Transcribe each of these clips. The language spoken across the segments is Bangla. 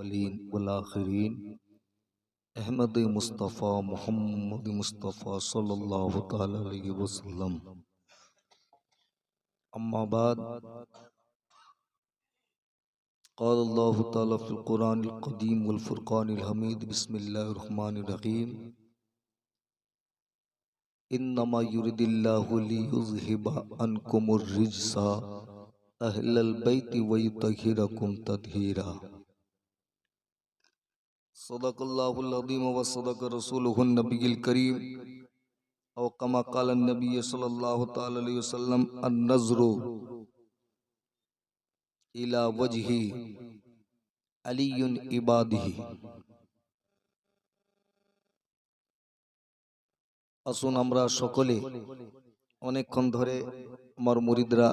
الأولين والآخرين أحمد مصطفى محمد مصطفى صلى الله تعالى عليه وسلم أما بعد قال الله تعالى في القرآن القديم والفرقان الحميد بسم الله الرحمن الرحيم إنما يريد الله ليذهب عنكم الرجس أهل البيت ويطهركم تطهيرا صدق الله العظيم وصدق رسوله النبي الكريم أو كما قال النبي صلى الله تعالى عليه وسلم النظر إلى وجه علي عباده আসুন আমরা সকলে অনেকক্ষণ ধরে আমার মুরিদরা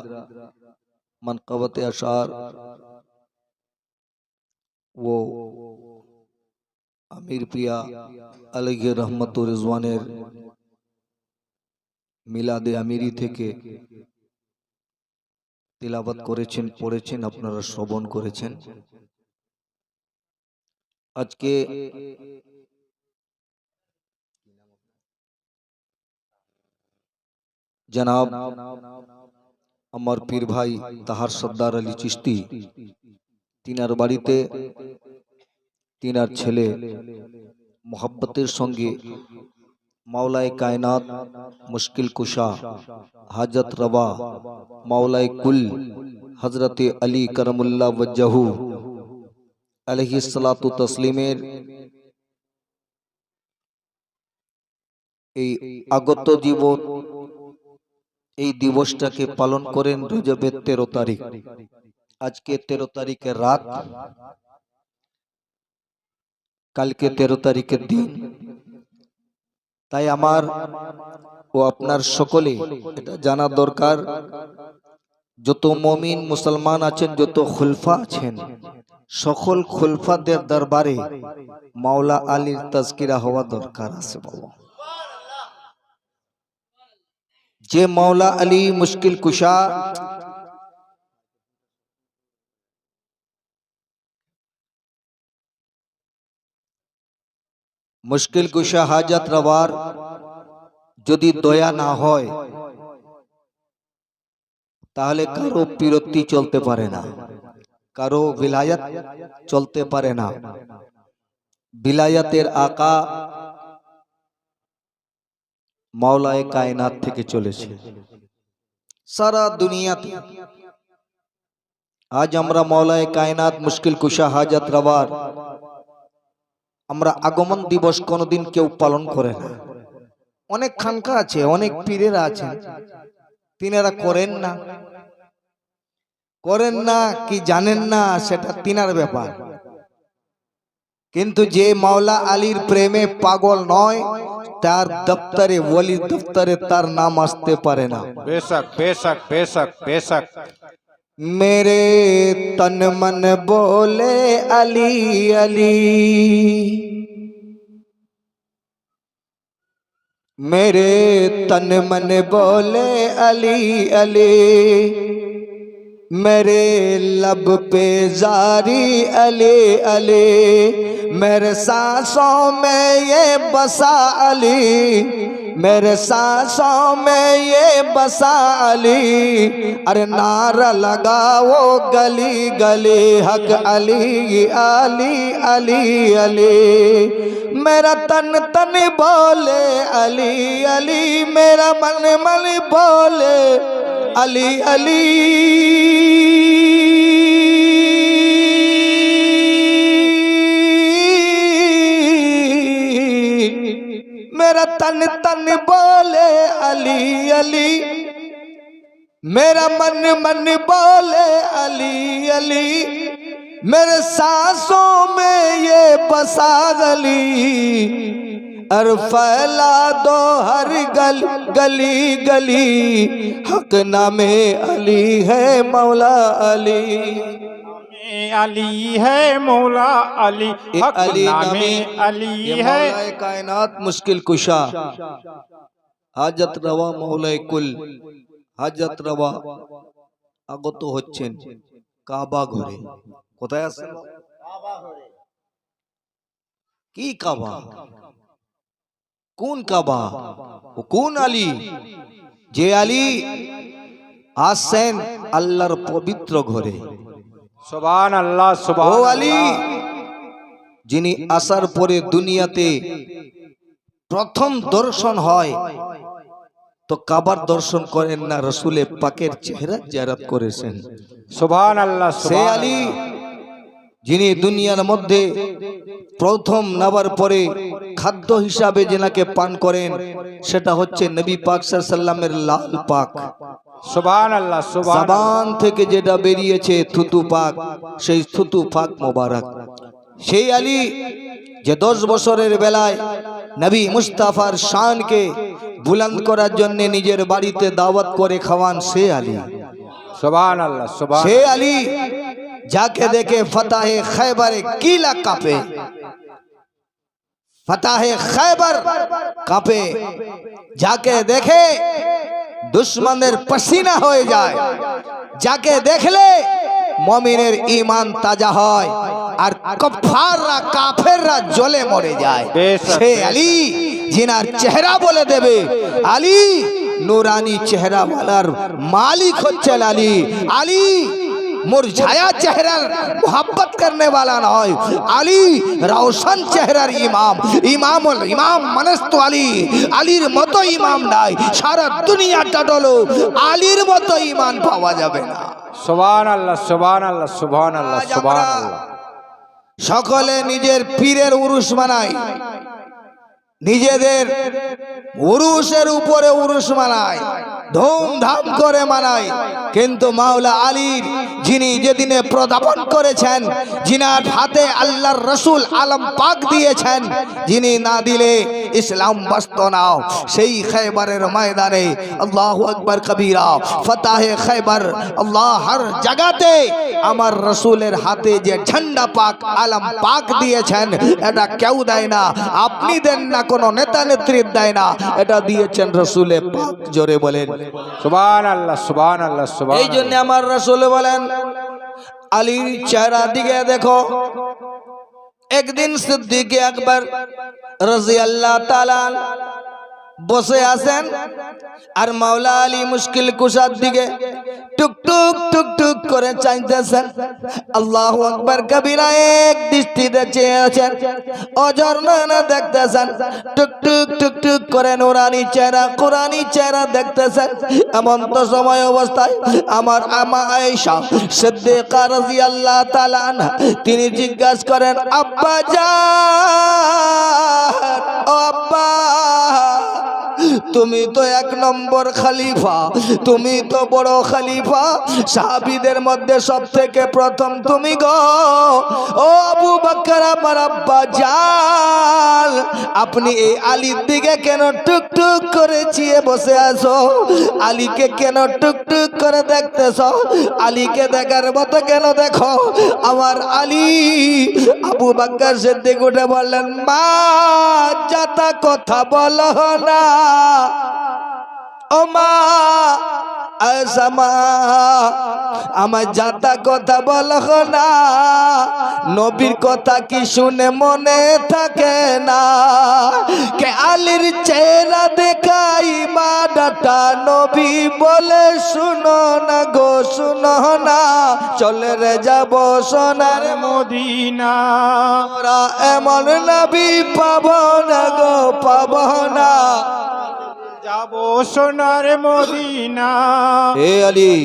মানকাবাতে আশার ও আমির পিয়া আলাইহি রহমতুর রিজওয়ানের মিলাদে আমিরি থেকে তিলাওয়াত করেছেন, পড়েছেন, আপনারা শ্রবণ করেছেন। আজকে জনাব আমার পীর ভাই তাহার সর্দার আলী চিশতি তিনার বাড়িতে তিনার ছেলে মোহাব্বতের সঙ্গে মাওলায়ে কায়নাত মুশকিল কুশা হাজত রওয়া মাওলায়ে কুল হযরতে আলী করমুল্লাহ ওয়াজহু আলাইহিস সালাতু তাসলিমের এই আগত জীবন এই দিবসটাকে পালন করেন রজবের 13 তারিখ। আজকে 13 তারিখের রাত, কালকে 13 তারিখের দিন। তাই আমার ও আপনার সকলে এটা জানা দরকার, যত মুমিন মুসলমান আছেন, যত খুলফা আছেন, সকল খুলফাদের দরবারে মাওলা আলীর তাজকিরা হওয়া দরকার আছে বাবা। যে মাওলা আলী মুশকিল কুশা মুশকিল কুশা হাজত রওয়ার যদি দয়া না হয় তাহলে কারো পীরত্তি চলতে পারে না, কারো বিলায়াত চলতে পারে না। বিলায়াতের আকা মাওলায়ে কায়নাত থেকে চলেছে সারা দুনিয়াতে। আজ আমরা মাওলায়ে কায়নাত মুশকিল কুশা হাজত রওয়ার আমরা আগমন দিবস কোনদিন কেউ পালন করে না। অনেক খানকা আছে, অনেক পীরেরা আছেন, তিনারা করেন না কি জানেন না, সেটা তিনার ব্যাপার। কিন্তু যে মাওলা আলীর প্রেমে পাগল নয়, তার দপ্তরে ওলি দপ্তরে তার নাম আসতে পারে না। बेशक बेशक बेशक बेशक मेरे तन मन बोले अली अली, मेरे तन मन बोले अली अली, मेरे लब पे जारी अली अली, मेरे सांसों में ये बसा अली, मेरे सांसों में ये बसा अली। अरे नारा लगाओ गली गली हक अली अली अली अली, मेरा तन तन बोले अली अली, मेरा मन मन बोले अली अली। मेरा तन तन बोले अली अली, मेरा मन मन बोले अली अली, मेरे सांसों में ये बसा अली। और फैला दो हर गली गली हक नामे अली है मौला अली, अली है मौला अली, हक अली नामे अली है। मौलाए कायनात मुश्किल कुशा হাজত রওয়া মওলায়ে কুল হাজত রওয়া আগত হচ্ছেন কাবা ঘরে। কোথায় আছেন? কাবা ঘরে। কি কাবা? কোন কাবা? ও কোন আলী? যে আলী আসেন আল্লাহর পবিত্র ঘরে। সুবহান আল্লাহ, ও সুবহান আলী যিনি আসার পরে দুনিয়াতে প্রথম দর্শন হয় তো কাবার দর্শন করেন না, রসুলে পাকের চেহারা জিয়ারত করেছেন। সুবহান আল্লাহ, সে সুবহান আলী যিনি দুনিয়ার মধ্যে প্রথম নাবার পরে খাদ্য হিসাবে যেনাকে পান করেন সেটা হচ্ছে নবী পাক সাল্লাল্লাহু আলাইহি সাল্লামের লাল পাক। সুবহান আল্লাহ, সুবহান জবান থেকে যেটা বেরিয়েছে থুতু পাক, সেই থুতু পাক মোবারক। সেই আলী যে 10 বছরের বেলায় নবী মুস্তাফার শানকে বুলন্দ করার জন্য নিজের বাড়িতে দাওয়াত করে খাওয়ান, সে আলী। সুবহান আল্লাহ, সুবহান সে আলী যাকে দেখে ফতাহে খৈবরে কিলা কাঁপে, ফতাহে খৈবর কাঁপে, যাকে দেখে দুশ্মনের পসিনা হয়ে যায়, যাকে দেখলে মুমিনের ঈমান তাজা হয় আর কুফাররা কাফেররা জ্বলে মরে যায়। সে আলী জিনার চেহারা বলে দেবে আলী নূরানি চেহারা ওয়ালার মালিক হচ্ছেন আলী। আলী मुरझाया चेहरार मोहब्बत करने वाला ना हो, अली रोशन चेहरार इमाम, इमामुल इमाम मनस्तु अली, अलीर मतो इमाम नाई सारा दुनिया टटलो अलीर मतो ईमान पावा जाबे ना। সুবহান আল্লাহ, সুবহান আল্লাহ, সুবহান আল্লাহ, সুবহান আল্লাহ। সকলে নিজের পীরের উরুস মানায়, নিজেদের উরুসের উপরে উরুস মানায়, ধুমধাম করে মানায়, কিন্তু মাওলা আলীর যিনি যেদিনে প্রদাপন করেছেন, যিনার হাতে আল্লাহর রসুল আলম পাক দিয়েছেন, যিনি না দিলে ইসলাম বাঁচত না, সেই খৈবরের ময়দানে আল্লাহু আকবার কবীরা ফতাহে খৈবর আল্লাহ হর জায়গাতে আমার রসুলের হাতে যে ঝান্ডা পাক আলম পাক দিয়েছেন, এটা কেউ দেয় না, আপনি দেন না, কোনো নেতা নেত্রী দেয় না, এটা দিয়েছেন রসুলে পাক। জোরে বলেন সুবহান আল্লাহ, সুবহান আল্লাহ, সুবহান এই জন্য আমার রসুল বলেন আলীর চেহারা দিকে দেখো। একদিন সিদ্দিক আকবর রাদিয়াল্লাহু তাআলা বসে আছেন আর মাওলা আলী মুশকিল কুশার দিকে টুকটুক টুকটুক করে চাইতেছেন। আল্লাহু আকবার কবীরা এক দৃষ্টিতে চেয়ে আছেন, অজর নয়নে দেখতেছেন, টুকটুক টুকটুক করে নুরানি চেহারা কুরআনি চেহারা দেখতেছেন। এমন তো সময় অবস্থায় আমার আমা আয়েশা সিদ্দিকা রাদিয়াল্লাহু তাআলা আনহা তিনি জিজ্ঞাসা করেন, আব্বা জান, ও আব্বা তুমি তো 1 নম্বর খলিফা, তুমি তো বড় খলিফা, সাহাবীদের মধ্যে সবথেকে প্রথম তুমি গো, ও আবু বকর আমার আব্বা জান, আপনি এই আলীর দিকে কেন টুকটুক করে চেয়ে বসে আছো? আলীকে কেন টুকটুক করে দেখতেছো? আলীকে দেখার মতো কেন দেখো? আমার আলী। আবু বকর সিদ্দিক উঠে বললেন, মা যাতা কথা বলো না, ও মা আমার যাতা কথা বলো না, নবীর কথা কি শুনে মনে থাকে না? কে আলীর চেহারা দেখাই মাডাটা নবী বলে শুনো না গো, শুনো না, চলে রে যাব সোনার মদিনা, ওরা এমন নবী পাবো না গো, পাবো না, যাব সোনার মদিনা। হে আলী,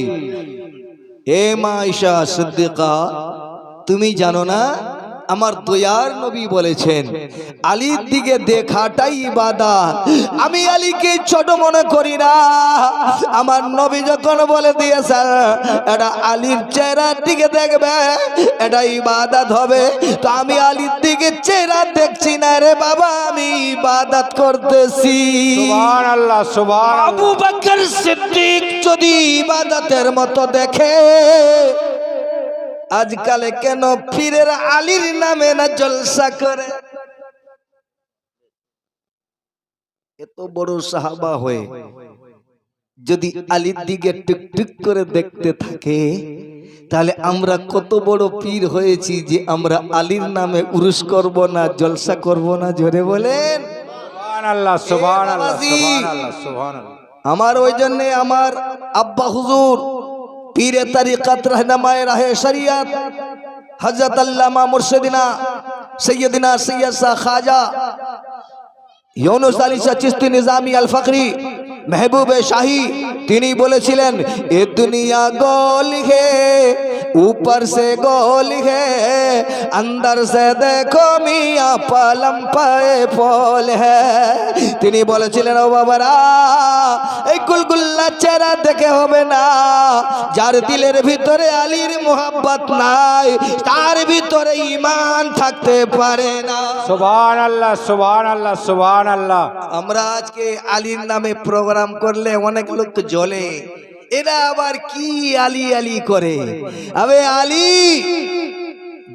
হে মা আয়েশা সিদ্দিকা, তুমি জানো না আমার দয়ার নবী বলেছেন আলীর দিকে দেখাটাই ইবাদত। আমি আলীকে ছোট মনে করি না, আমার নবী যখন বলে দিয়েছেন এটা আলীর চেহারার দিকে দেখবে, এটা ইবাদত হবে, তো আমি আলীর দিকে চেহারা দেখছি না রে বাবা, আমি ইবাদত করতেছি। সুবহানাল্লাহ, সুবহানাল্লাহ। আবু বকর সিদ্দিক যদি ইবাদতের মতো দেখে, আজকালে কেন পীরের আলীর নামে না জলসা করে? এত বড় সাহাবা হয়ে যদি আলীর দিকে টুকটুক করে দেখতে থাকে, তাহলে আমরা কত বড় পীর হয়েছি যে আমরা আলীর নামে উরুস করব না, জলসা করব না। জোরে বলেন সুবহানাল্লাহ, সুবহানাল্লাহ, সুবহানাল্লাহ, সুবহানাল্লাহ। আমার ওই জন্য আমার আব্বা হুজুর পীরে তারিকাত রাহনামায়ে রাহে শরিয়ত হযরত আল্লামা মুর্শিদিনা সৈয়দিনা সৈয়দ শাহ খাজা ইউনুস আলী শাহ চিশতি নিজামি আল ফকরি महबूबे शाही তিনি বলেছিলেন, এ দুনিয়া গোল है ऊपर से गोल है अंदर से देखो मियां पलम पे फूल है। তিনি বলেছিলেন, ও বাবারা, এই গুলগুল্লা চেহারা দেখে হবে না, যার দিলের ভিতরে আলীর মোহাব্বত নাই তার ভিতরে ঈমান থাকতে পারে না। সুবহানাল্লাহ, সুবহানাল্লাহ, সুবহানাল্লাহ। আমরা আজকে আলীর নামে প্রোগ্রাম করলে অনেক লোক জ্বলে, এরা আবার কি আলী আলী করে। আবে আলী,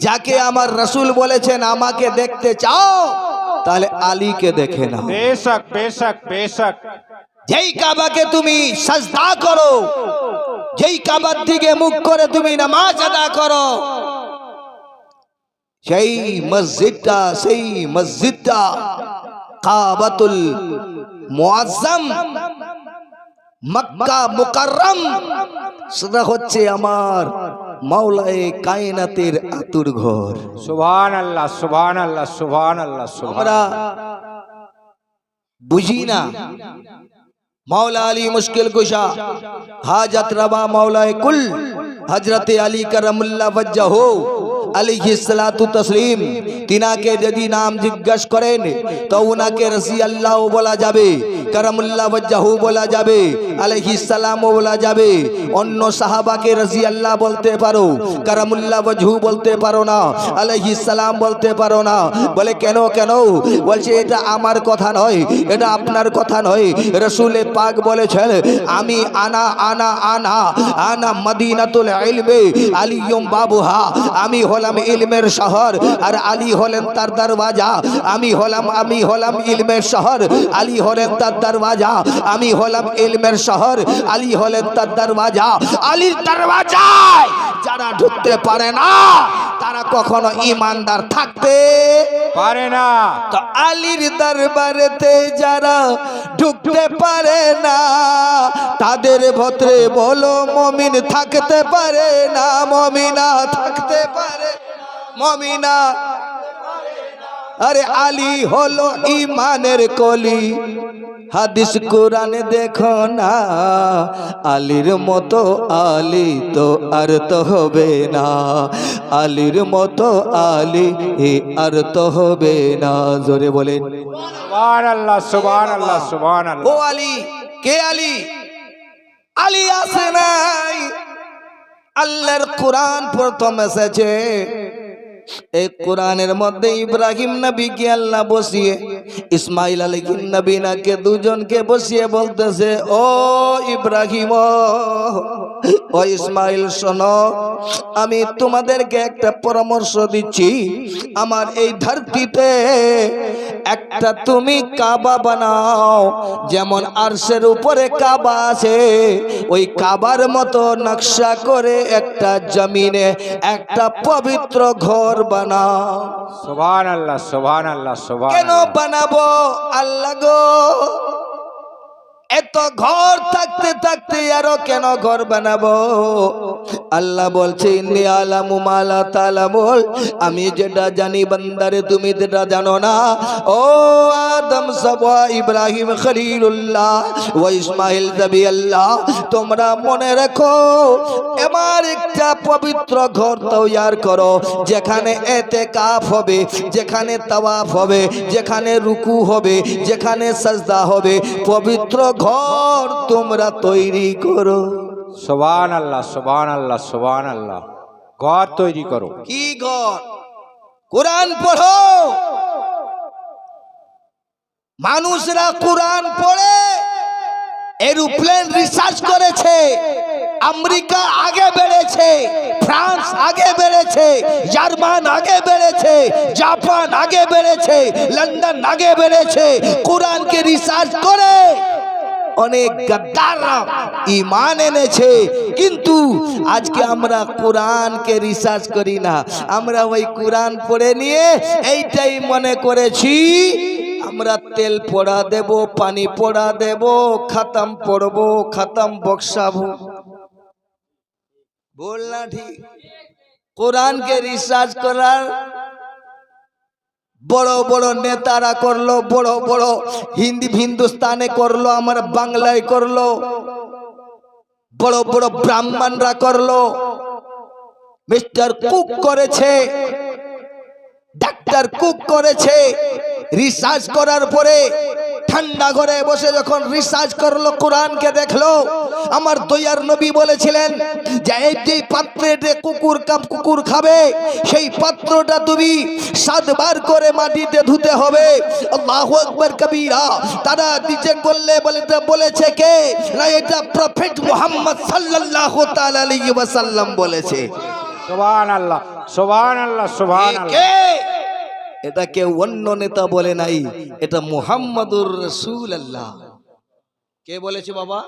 যাকে আমার রাসূল বলেছেন আমাকে দেখতে চাও, তাহলে আলীকে দেখে নাও। বেশক, বেশক, বেশক। যেই কাবাকে তুমি সাজদা করো, যেই কাবার দিকে মুখ করে তুমি নামাজ আদা করো, সেই মসজিদটা কাবাতুল মুআজ্জাম মক্কা মুকাররম, সেটা হচ্ছে আমার মাওলায়ে কায়নাতের আতুর ঘর। সুবহানাল্লাহ, সুবহানাল্লাহ, সুবহানাল্লাহ, আমরা বুঝি না मौला अली मुश्किल कुशा हाजत रवा मौलाए कुल हजरत अली करमुल्लाह वज्जहू अलैहिस्सलातु तस्लीम। तिनाके यदि नाम जिज्ञास करें तो उनाके रसी अल्लाह बोला जाबे, करमुल्लाह वज्जहू बोला जाबे, अलैहिस्सलाम बोला जाबे। अन्य साहाबा के रसी अल्लाह बोलते पारो, करमुल्लाह वज्हू बोलते पारो ना, अलैहिस्सलाम बोलते पारो ना। बोले केनो केनो? बोलছে এটা আমার কথা নয়, এটা আপনার কথা নয়। রাসূলে পাক বলেছেন, আমি আনা আনা আনা আনা মদিনাতুল ইলমে আলিয়ুম বাবুহা, আমি হলাম ইলমের শহর আর আলী হলেন তার দরওয়াজা। আমি হলাম ইলমের শহর, আলী হলেন তার দরওয়াজা। আমি হলাম ইলমের শহর, আলী হলেন তার দরওয়াজা। আলীর দরওয়াজায় যারা ঢুকতে পারে না তারা কখনো ঈমানদার থাকতে পারে না। তো আলীর দরবারেতে যারা ঢুকতে পারে না তাদের ভেতরে বলো মুমিন থাকতে পারে না, মুমিনা থাকতে পারে, মুমিনা। আরে আলী হলো ঈমানের কলি, হাদিস কোরআনে দেখো না, আলীর মতো আলী তো আর তো হবে না, আলীর মতো আলী আর তো হবে না। জোরে বলেন সুবহানাল্লাহ, সুবহানাল্লাহ, সুবহানাল্লাহ। ও আলী, কে আলী? আলী আসে নাই, আল্লাহর কোরআন প্রথম এসেছে। এই কোরআনের মধ্যে ইব্রাহিম নবীকে আল্লাহ বসিয়ে ইসমাইল আলাইহিস নবীনাকে দুজনকে বসিয়ে বলতেছে, ও ইব্রাহিম ও ইসমাইল শোনো, আমি তোমাদেরকে একটা পরামর্শ দিচ্ছি। আমার এই ধরতিতে একটা তুমি কাবা বানাও, যেমন আরশের উপরে কাবা আছে ওই কাবার মতো নকশা করে একটা জমিনে একটা পবিত্র ঘর বানাও। সুবহানাল্লাহ, সুবহানাল্লাহ, কেন সুবহানাল্লাহ। বানাবো আল্লাহ গো? এত ঘর থাকতে থাকতে আরো কেন ঘর বানাবো? আল্লাহ বলছে, ইন্নী আলামু মা লা তা'লামুন, আমি যেটা জানি বান্দারে তুমি যেটা জানো না। ও আদম সাবা ইব্রাহিম খলিলুল্লাহ ও ইসমাইল নবিয়াল্লাহ, তোমরা মনে রাখো আমার একটা পবিত্র ঘর তৈয়ার করো, যেখানে ইতিকাফ হবে, যেখানে তাওয়াফ হবে, যেখানে রুকু হবে, যেখানে সাজদা হবে, পবিত্র ঘর তোমরা তৈরি করো। সুবহানাল্লাহ, সুবহানাল্লাহ, সুবহানাল্লাহ। ঘর তৈরি করো। কি ঘর? কোরআন পড়ো। মানুষরা কোরআন পড়ে এরোপ্লেন রিসার্চ করেছে, আমেরিকা আগে বেড়েছে, ফ্রান্স আগে বেড়েছে, জার্মান আগে বেড়েছে, জাপান আগে বেড়েছে, লন্ডন আগে বেড়েছে। কোরআনকে রিসার্চ করে অনেক গাদ্দাররা ঈমান এনেছে, কিন্তু আজকে আমরা কোরআনকে রিসার্চ করি না। আমরা ওই কোরআন পড়ে নিয়ে এইটাই মনে করেছি আমরা তেল পড়া দেব, পানি পড়া দেব, খতম পড়বো, খতম বক্সাবো। বল না ঠিক? কোরআনকে রিসার্চ করার বড় বড় নেতারা করলো, বড় বড় হিন্দুস্তানে করলো, আমার বাংলায় করলো, বড় বড় ব্রাহ্মণরা করলো, মিস্টার কুক করেছে, ডাক্তার কুক করেছে। রিসার্চ করার পরে ঠান্ডা ঘরে বসে যখন রিসার্চ করলো, কোরআনকে দেখলো, আমার দয়ার নবী বলেছিলেন যে এই যে পাত্রে কুকুর খাবে, সেই পাত্রটা তুমি 7 বার করে মাটিতে ধুতে হবে। আল্লাহু আকবার কবীরা। তারা নিচে করলে বলেছে কে? না, এটা প্রফেট মুহাম্মদ সাল্লাল্লাহু তাআলা আলাইহি ওয়াসাল্লাম বলেছে। সুবহানাল্লাহ, সুবহানাল্লাহ, সুবহানাল্লাহ। কে? এটা কেউ অন্য নেতা বলে নাই, এটা মুহাম্মাদুর রাসূলুল্লাহ। কে বলেছে বাবা?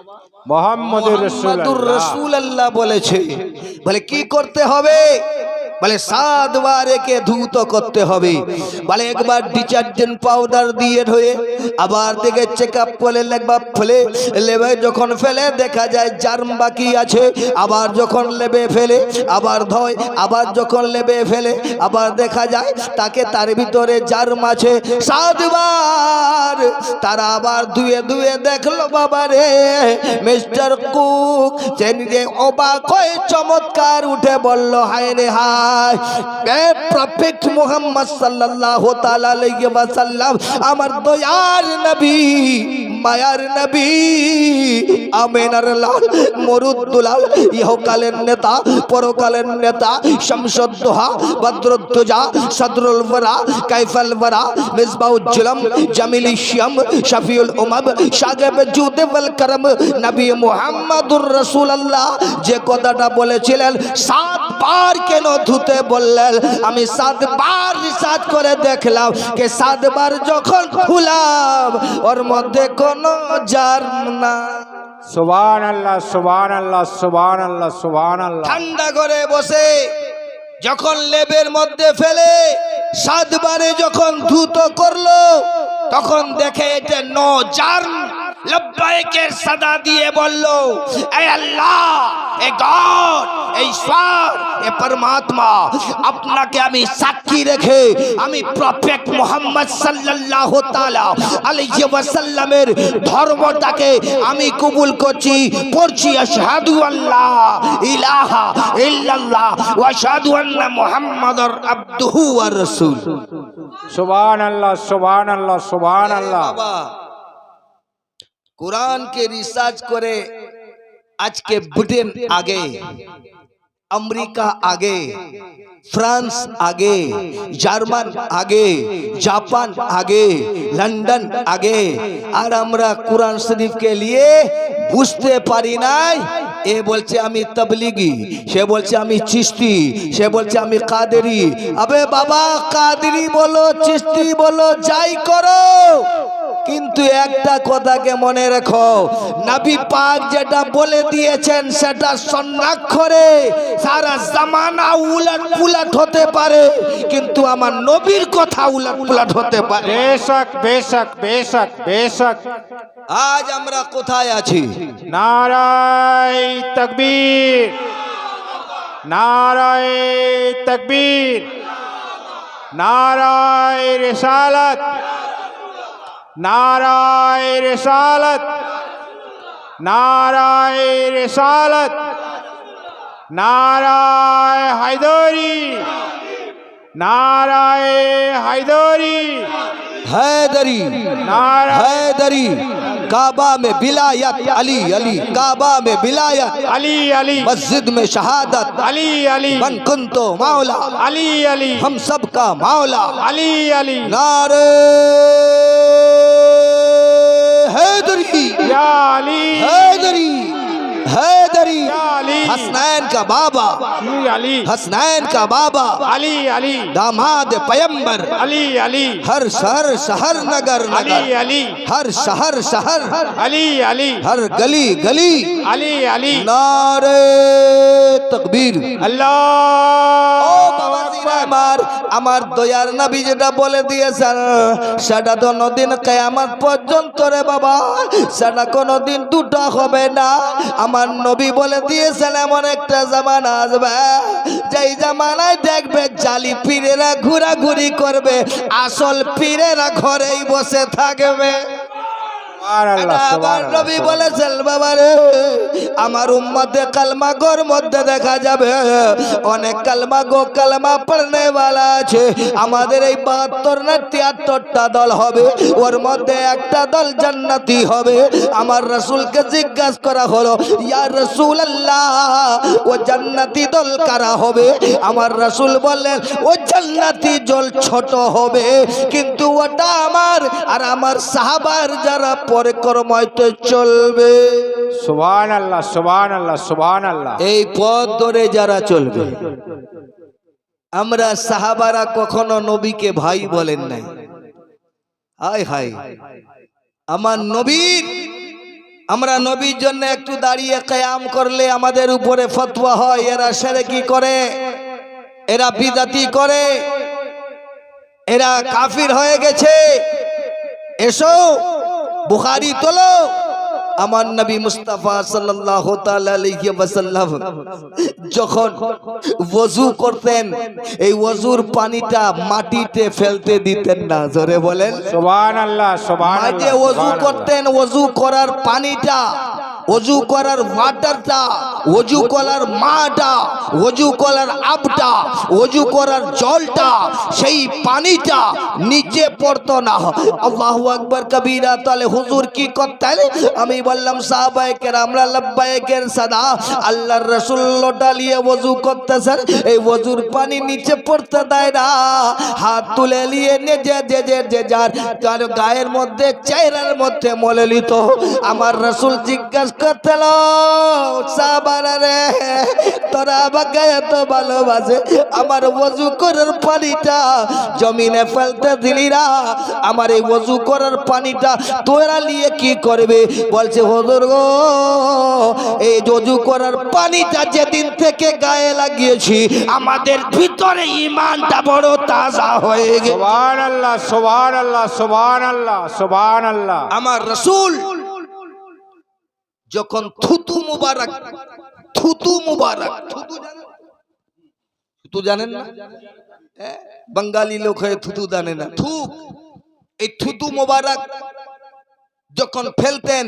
মুহাম্মাদুর রাসূলুল্লাহ বলেছে। বলে কি করতে হবে? বলে 7 বার একে ধুত করতে হবে। বলে একবার ডিটারজেন্ট পাউডার দিয়ে ধুয়ে আবার থেকে চেকআপ করে একবার ফেলে লেবে, যখন ফেলে দেখা যায় জার্ম বাকি আছে, আবার যখন লেবে ফেলে আবার ধয়, আবার যখন লেবে ফেলে আবার দেখা যায় তাকে তার ভিতরে জার্ম আছে। 7 বার তারা আবার ধুয়ে ধুয়ে দেখলো বাবা রে, মিস্টার কুক যে অবাক হয়ে চমৎকার উঠে বলল, হায় রে হায়, প্রফেট মুহাম্মদ সাল্লাল্লাহু তাআলা আলাইহি ওয়াসাল্লাম, আমার দয়ার নবী, মায়ার নবী, আমিনার লাল, মরুদ্দুলাল, ইহকালের নেতা, পরকালের নেতা, শামসুদ্দোহা, বদরুদ্দুজা, সদরুল ওয়ারা, কাইফাল ওয়ারা, মিসবাউল জুলম, জামিল শ্যাম, শফিউল উমাম, সাগেব জুদ ওয়াল করম, নবী মুহাম্মদুর রাসূলুল্লাহ যে কথাটা বলেছিলেন 7 বার কেন ধুতে বললেন? আমি 7 বার রিসার্চ করে দেখলাম যে 7 বার যখন খুলাম ওর মধ্যে কোনো জার্ম না। সুবহানাল্লাহ, সুবহানাল্লাহ, সুবহানাল্লাহ, সুবহানাল্লাহ। ঠান্ডা ঘরে বসে যখন লেবের মধ্যে ফেলে 7 বারে যখন ধুত করলো, তখন দেখে এটা নো জার্ম। লব্বাইকের সাদা দিয়ে বলল, এ আল্লাহ, এ গড, এ ঈশ্বর, এ পরমাত্মা, আপনাকে আমি সাক্ষী রেখে আমি প্রফেট মুহাম্মদ সাল্লাল্লাহু তাআলা আলাইহি ওয়াসাল্লামের ধর্মটাকে আমি কবুল করছি, পড়ছি আশহাদু আল্লা ইলাহা ইল্লাল্লাহ ওয়া আশহাদু আন্না মুহাম্মাদার আবদুহু ওয়া রাসূল। সুবহানাল্লাহ, সুবহানাল্লাহ, সুবহানাল্লাহ। বাবা কোরআনকে রিসার্চ করে আজকে ব্রিটেন আগে, আমেরিকা আগে, ফ্রান্স আগে, জার্মান আগে, জাপান আগে, লন্ডন আগে, আর আমরা কোরআন শরীফকে নিয়ে বুঝতে পারি নাই। এ বলছে আমি তবলিগি, সে বলছে আমি চিশতি, সে বলছে আমি কাদেরি। আবে বাবা, কাদেরি বলো, চিশতি বলো, যাই করো, কিন্তু একটা কথাকে মনে রেখো, নবী পাক যেটা বলে দিয়েছেন সেটা স্বর্ণাক্ষরে সারা জামানা উলট পুলট হতে পারে, কিন্তু আমার নবীর কথা উলট পুলট হতে পারে। বেশক, বেশক, বেশক, বেশক। আজ আমরা কোথায় আছি? নারায়ে তাকবীর, নারায়ে তাকবীর, নারায়ে রিসালাত, নারায়ে রিসালাত, নারায়ে রিসালাত, নারায়ে হায়দারি, নারায়ে হায়দারি, हैदरी, हैदरी। काबा में बिलायत अली, अली, काबा में बिलायत अली, अली, मस्जिद में शहादत अली, अली, मन कुंतो मौला, अली, अली, हम सब का मौला, अली, अली। नारे हैदरी, या अली, हैदरी, हैदरी, या अली, हसनैन का बाबा, अली हसनैन का बाबा, अली अली दामाद पैगंबर, अली अली हर शहर शहर नगर अली नगर, अली हर शहर शहर, अली अली हर गली गली, अली अली नारे तकबीर। अल्लाह আমার দয়ার নবী যেটা বলে দিয়েছেন সেটা তো কোনদিন কিয়ামত পর্যন্ত রে বাবা, সেটা কোনদিন দুটো হবে না। আমার নবী বলে দিয়েছেন এমন একটা জামানা আসবে যেই জামানায় দেখবে জালি পীরেরা ঘোরাঘুরি করবে, আসল পীরেরা ঘরেই বসে থাকবে। আবার নবী বলেছেন বাবা রে, আমার উম্মতে কালমা গোর মধ্যে দেখা যাবে অনেক কালমা গো কালমা পড়নে वाला আছে। আমাদের এই 72 না 73টা দল হবে, ওর মধ্যে একটা দল জান্নাতি হবে। আমার রাসূলকে জিজ্ঞাসা করা হলো, ইয়া রাসূলুল্লাহ ও জান্নাতি দল কারা হবে? আমার রাসূল বললেন, ও জান্নাতি দল ছোট হবে, কিন্তু ওটা আমার আর আমার সাহাবার যারা পরে কর্মতে চলবে। সুবহানাল্লাহ সুবহানাল্লাহ সুবহানাল্লাহ। এই পথ ধরে যারা চলবে, আমরা সাহাবারা কখনো নবীকে ভাই বলেন নাই। হায় হায়, আমার নবীর, আমরা নবীর জন্য একটু দাঁড়িয়ে কিয়াম করলে আমাদের উপরে ফতোয়া হয় এরা শিরকি করে, এরা বিদআতি করে, এরা কাফির হয়ে গেছে। এসো বুখারী তোলো, আমার নবী মুস্তাফা সাল্লাল্লাহু তাআলা আলাইহি ওয়াসাল্লাম যখন ওযু করতেন এই ওযুর পানিটা মাটিতে ফেলতে দিতেন না। জোরে বলেন সুবহানাল্লাহ সুবহানাল্লাহ। মাঝে ওযু করতেন, ওযু করার পানিটা, ওযু করার ওয়াটারটা, ওযু করার মাটা, ওযু করার আবটা, ওযু করার জলটা, সেই পানিটা নিচে পড়তো না। আল্লাহু আকবার কবীরা। তাহলে হুজুর কি করতেন? আমি বললাম সাহাবায়ে কেরামরা লাব্বাইকের সাদা আল্লাহর রাসূল লোটা নিয়ে ওযু করতেছেন, এই ওযুর পানি নিচে পড়তে দেয় না, হাত তুলে নিয়ে যে যার গায়ের মধ্যে চেহারার মধ্যে মলে নিত। আমার রাসূল জিজ্ঞাসা করতেন, সাহাবারা রে তোরা আমাকে এত ভালোবাসে, আমার ওযু করার পানিটা জমিনে ফেলতে দিলি না, আমার এই ওযু করার পানিটা তোরা নিয়ে কি করবে? বলছে হুজুর গো, এই ওযু করার পানিটা যেদিন থেকে গায়ে লাগিয়েছি আমাদের ভিতরে ঈমানটা বড় তাজা হয়ে গেছে। সুবহানাল্লাহ সুবহানাল্লাহ সুবহানাল্লাহ সুবহানাল্লাহ। আমার রাসূল যখন থুতু মুবারক, থুতু মুবারক, থুতু জানেন না? বাঙালি লোক হয়ে থুতু জানে না। থুক, এই থুতু মুবারক যখন ফেলতেন,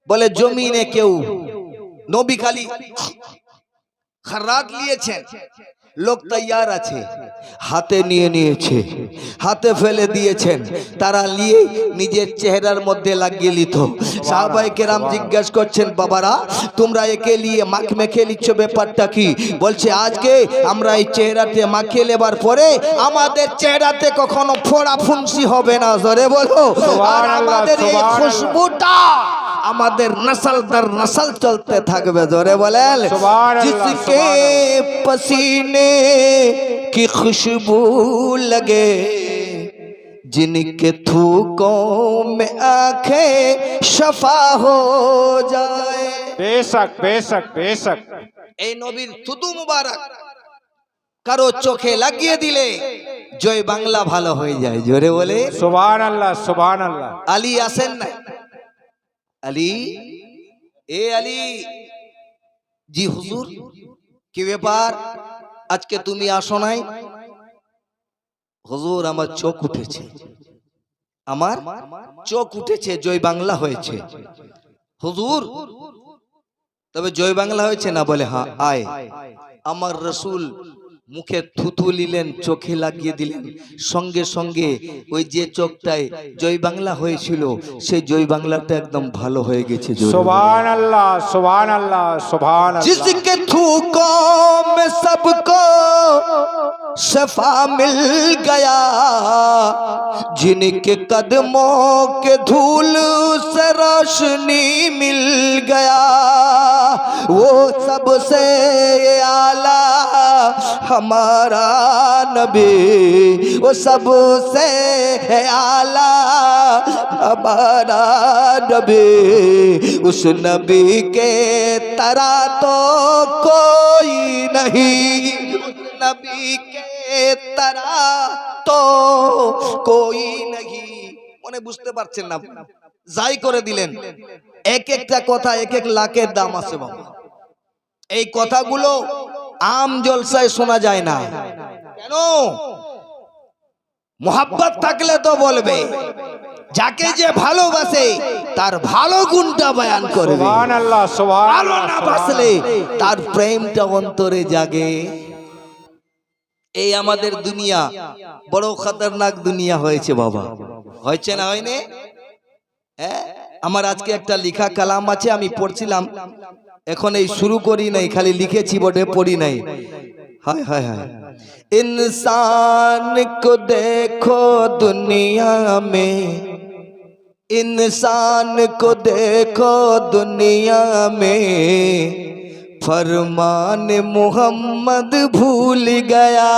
বলে জমিনে কেউ নবী খালি খরাত নিয়েছেন, লোক তৈয়ার আছে, হাতে নিয়ে নিয়েছে, হাতে ফেলে দিয়েছেন, তারা নিয়ে নিজের চেহারার মধ্যে লাগিয়ে নিত। সাহাবায়ে কেরাম জিজ্ঞাসা করছেন, বাবারা তোমরা একে নিয়ে মাখ মেখে নিচ্ছ, ব্যাপারটা কি? বলছে আজকে আমরা এই চেহারাতে মাখিয়ে নেবার পরে আমাদের চেহারাতে কখনো ফোড়া ফুনসি হবে না। জোরে বলো। আর আমাদের এই খুশবুটা আমাদের নসল দর নসল চলতে থাকবে। জোরে বলেন জিসকে पसीने की खुशबू लगे, जिनके थूकों में आंखें शफा हो जाए। बेशक बेशक बेशक। এই নবীর থুতু মুবারক কারো চোখে লাগিয়ে দিলে জয় বাংলা ভালো হয়ে যায়। জোরে বলে সুবহানাল্লাহ সুবহানাল্লাহ। আলী আসেন না? আলী, এ আলী জি হুজুর, কি ব্যাপার আজকে তুমি আসো নাই? হুজুর আমার চোখ উঠেছে, আমার চোখ উঠেছে, জয় বাংলা হয়েছে। হুজুর তবে জয় বাংলা হয়েছে না? বলে হ্যাঁ আয়। আমার রাসূল মুখে থুতু নিলেন, চোখে লাগিয়ে দিলেন, সঙ্গে সঙ্গে ওই যে চোখটায় জয় বাংলা হয়েছিল সেই জয় বাংলাটা একদম ভালো হয়ে গেছে। সুবহানাল্লাহ সুবহানাল্লাহ সুবহানাল্লাহ। जिसके थूकों में सबको शफा मिल गया, जिनके कदमों के धूल से रोशनी मिल गया, वो सबसे आला हमारा नबी, वो सबसे आला हमारा नबी। उस नबी के तरह तो कोई नहीं, उस नबी के तरह तो कोई नहीं। মনে বুঝতে পারছেন না, যাই করে দিলেন। এক একটা কথা এক এক লাখের দাম আছে বাবা। এই কথাগুলো আম জলসায় শোনা যায় না। কেন? মোহাব্বত থাকলে তো বলবে, যাকে যে ভালোবাসে তার ভালো গুণটা বয়ান করবে। সুবহানাল্লাহ, সুবহানাল্লাহ। ভালো না বাসলে তার প্রেমটা অন্তরে জাগে। এই আমাদের দুনিয়া বড় খতরনাক দুনিয়া হয়েছে বাবা, হয়েছে না হয়নি? হ্যাঁ, আমার আজকে একটা লেখা কালাম আছে, আমি পড়ছিলাম, এখন এই শুরু করি নাই, খালি লিখেছি বোর্ডে, পড়ি নাই। हाय हाय हाय। इंसान को देखो दुनिया में, इंसान को देखो दुनिया में, फरमान मोहम्मद भूल गया।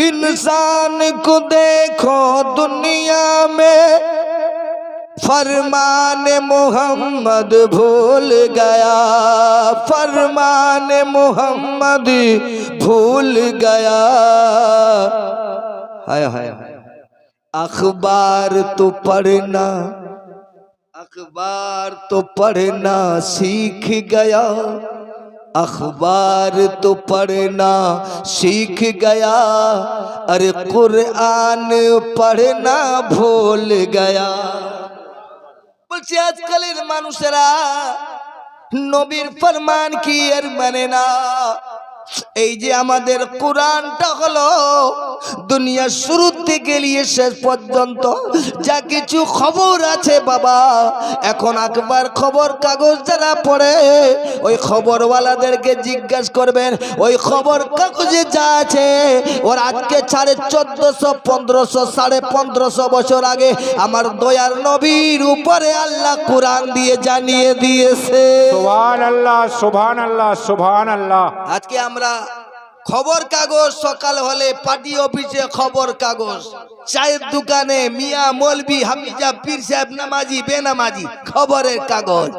इंसान को देखो दुनिया में, फरमान मोहम्मद भूल गया, फरमान मोहम्मद भूल गया। हाय हाय। अखबार तो पढ़ना, अखबार तो पढ़ना सीख गया, अखबार तो पढ़ना सीख गया, अरे कुरान पढ़ना भूल गया। বলছি আজকালের মানুষেরা নবীর ফরমান কি আর মানে না। এই যে আমাদের কোরআনটা হলো দুনিয়ার শুরু থেকে নিয়ে শেষ পর্যন্ত যা কিছু খবর আছে বাবা, এখন একবার খবর কাগজ যারা পড়ে ওই খবরওয়ালাদেরকে জিজ্ঞাসা করবেন, ওই খবর কাগজে যা আছে ওর আজকে 1450 1500 1550 বছর আগে আমার দয়ার নবীর উপরে আল্লাহ কোরআন দিয়ে জানিয়ে দিয়েছে। সুবহানাল্লাহ, সুবহানাল্লাহ, সুবহানাল্লাহ। আজকে আমরা খবর কাগজ, সকাল হলে পার্টি অফিসে খবর কাগজ, চায়ের দোকানে মিয়া মৌলবি হাফিজা পীর সাহেব নামাজি বেনামাজি খবরের কাগজ।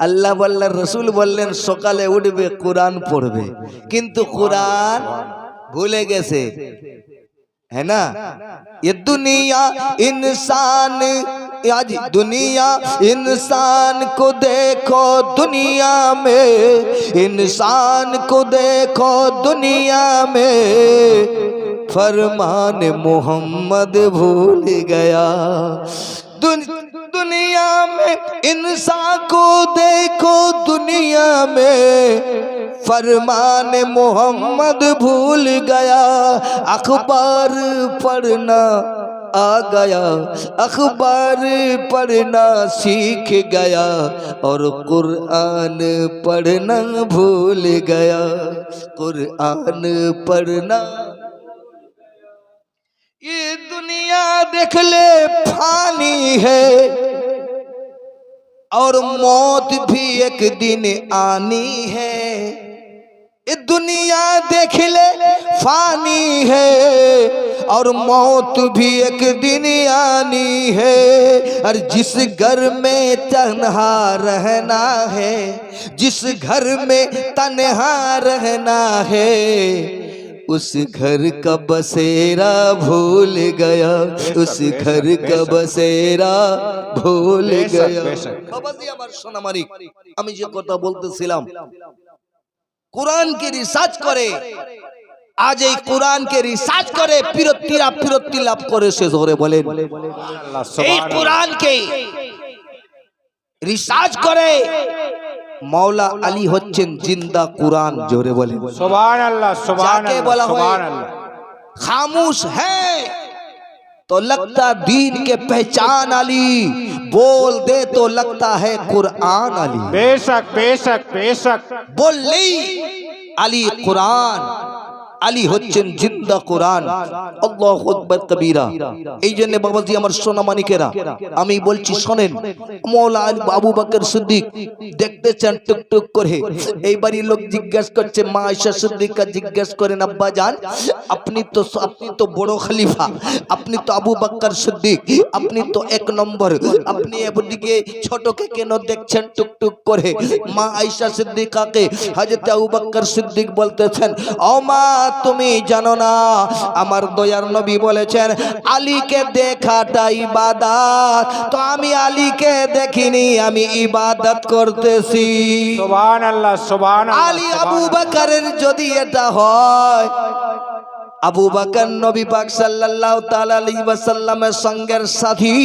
আল্লাহ বললেন, রসুল বললেন সকালে উঠবে কোরআন পড়বে, কিন্তু কোরআন ভুলে গেছে, है ना। ये दुनिया इंसान, आज दुनिया इंसान को देखो दुनिया में, इंसान को देखो दुनिया में, फरमान मोहम्मद भूल गया। दुनिया में इंसान को देखो दुनिया में, फरमान मोहम्मद भूल गया। अखबार पढ़ना आ गया, अखबार पढ़ना सीख गया, और कुरान पढ़ना भूल गया, कुरान पढ़ना। ये दुनिया देख ले फानी है, और मौत भी एक दिन आनी है। ये दुनिया देख ले फानी है, और मौत भी एक दिन आनी है। और जिस घर में तन्हा रहना है, जिस घर में तन्हा रहना है, उस घर का बसेरा भूल गया, उस घर का बसेरा भूल गया। বাবাজি আমার সোনামারি, আমি যে কথা বলতেছিলাম, কোরআনকে রিসার্চ করে, আজ এই কোরআনকে রিসার্চ করে পীরত্তিরা পীরত্তি লাভ করেছে। জোরে বলেন এই কোরআনকে রিসার্চ করে मौला अली होच्छेन जिंदा कुरान। जोरे बोले सुभान जाके बोला अल्लाह। खामोश है तो लगता दीन के पहचान अली, बोल दे तो लगता है कुरान अली। बेशक बेशक बेशक। बोल ली अली कुरान, আলী হচ্ছেন জিন্দা কোরআন। আল্লাহু আকবার কবীরা। এই জন্য বাবাজি আমার সোনা মানিকেরা, আমি বলছি শোনেন, মৌলা আবু বকর সিদ্দিক দেখতেছেন টুকটুক করে। এইবারই লোক জিজ্ঞাসা করছে, মা আয়েশা সিদ্দিকা জিজ্ঞাসা করেন, আব্বা জান আপনি তো বড় খলিফা, আপনি তো আবু বকর সিদ্দিক, আপনি তো এক নম্বর, আপনি এদিকে ছোটকে কেন দেখছেন টুকটুক করে? মা আয়েশা সিদ্দিকাকে হযরত আবু বকর সিদ্দিক বলতেছেন, ও মা তুমি জানো না আমার দয়ার নবী বলেছেন আলীকে দেখাটা ইবাদত, তো আমি আলীকে দেখিনি, আমি ইবাদত করতেছি। সুবহানাল্লাহ সুবহানাল্লাহ। আলী আবু বকরের যদি এটা হয়, আবু বকর নবী পাক সাল্লাল্লাহু তাআলা আলাইহি ওয়াসাল্লামের সঙ্গের সাথী,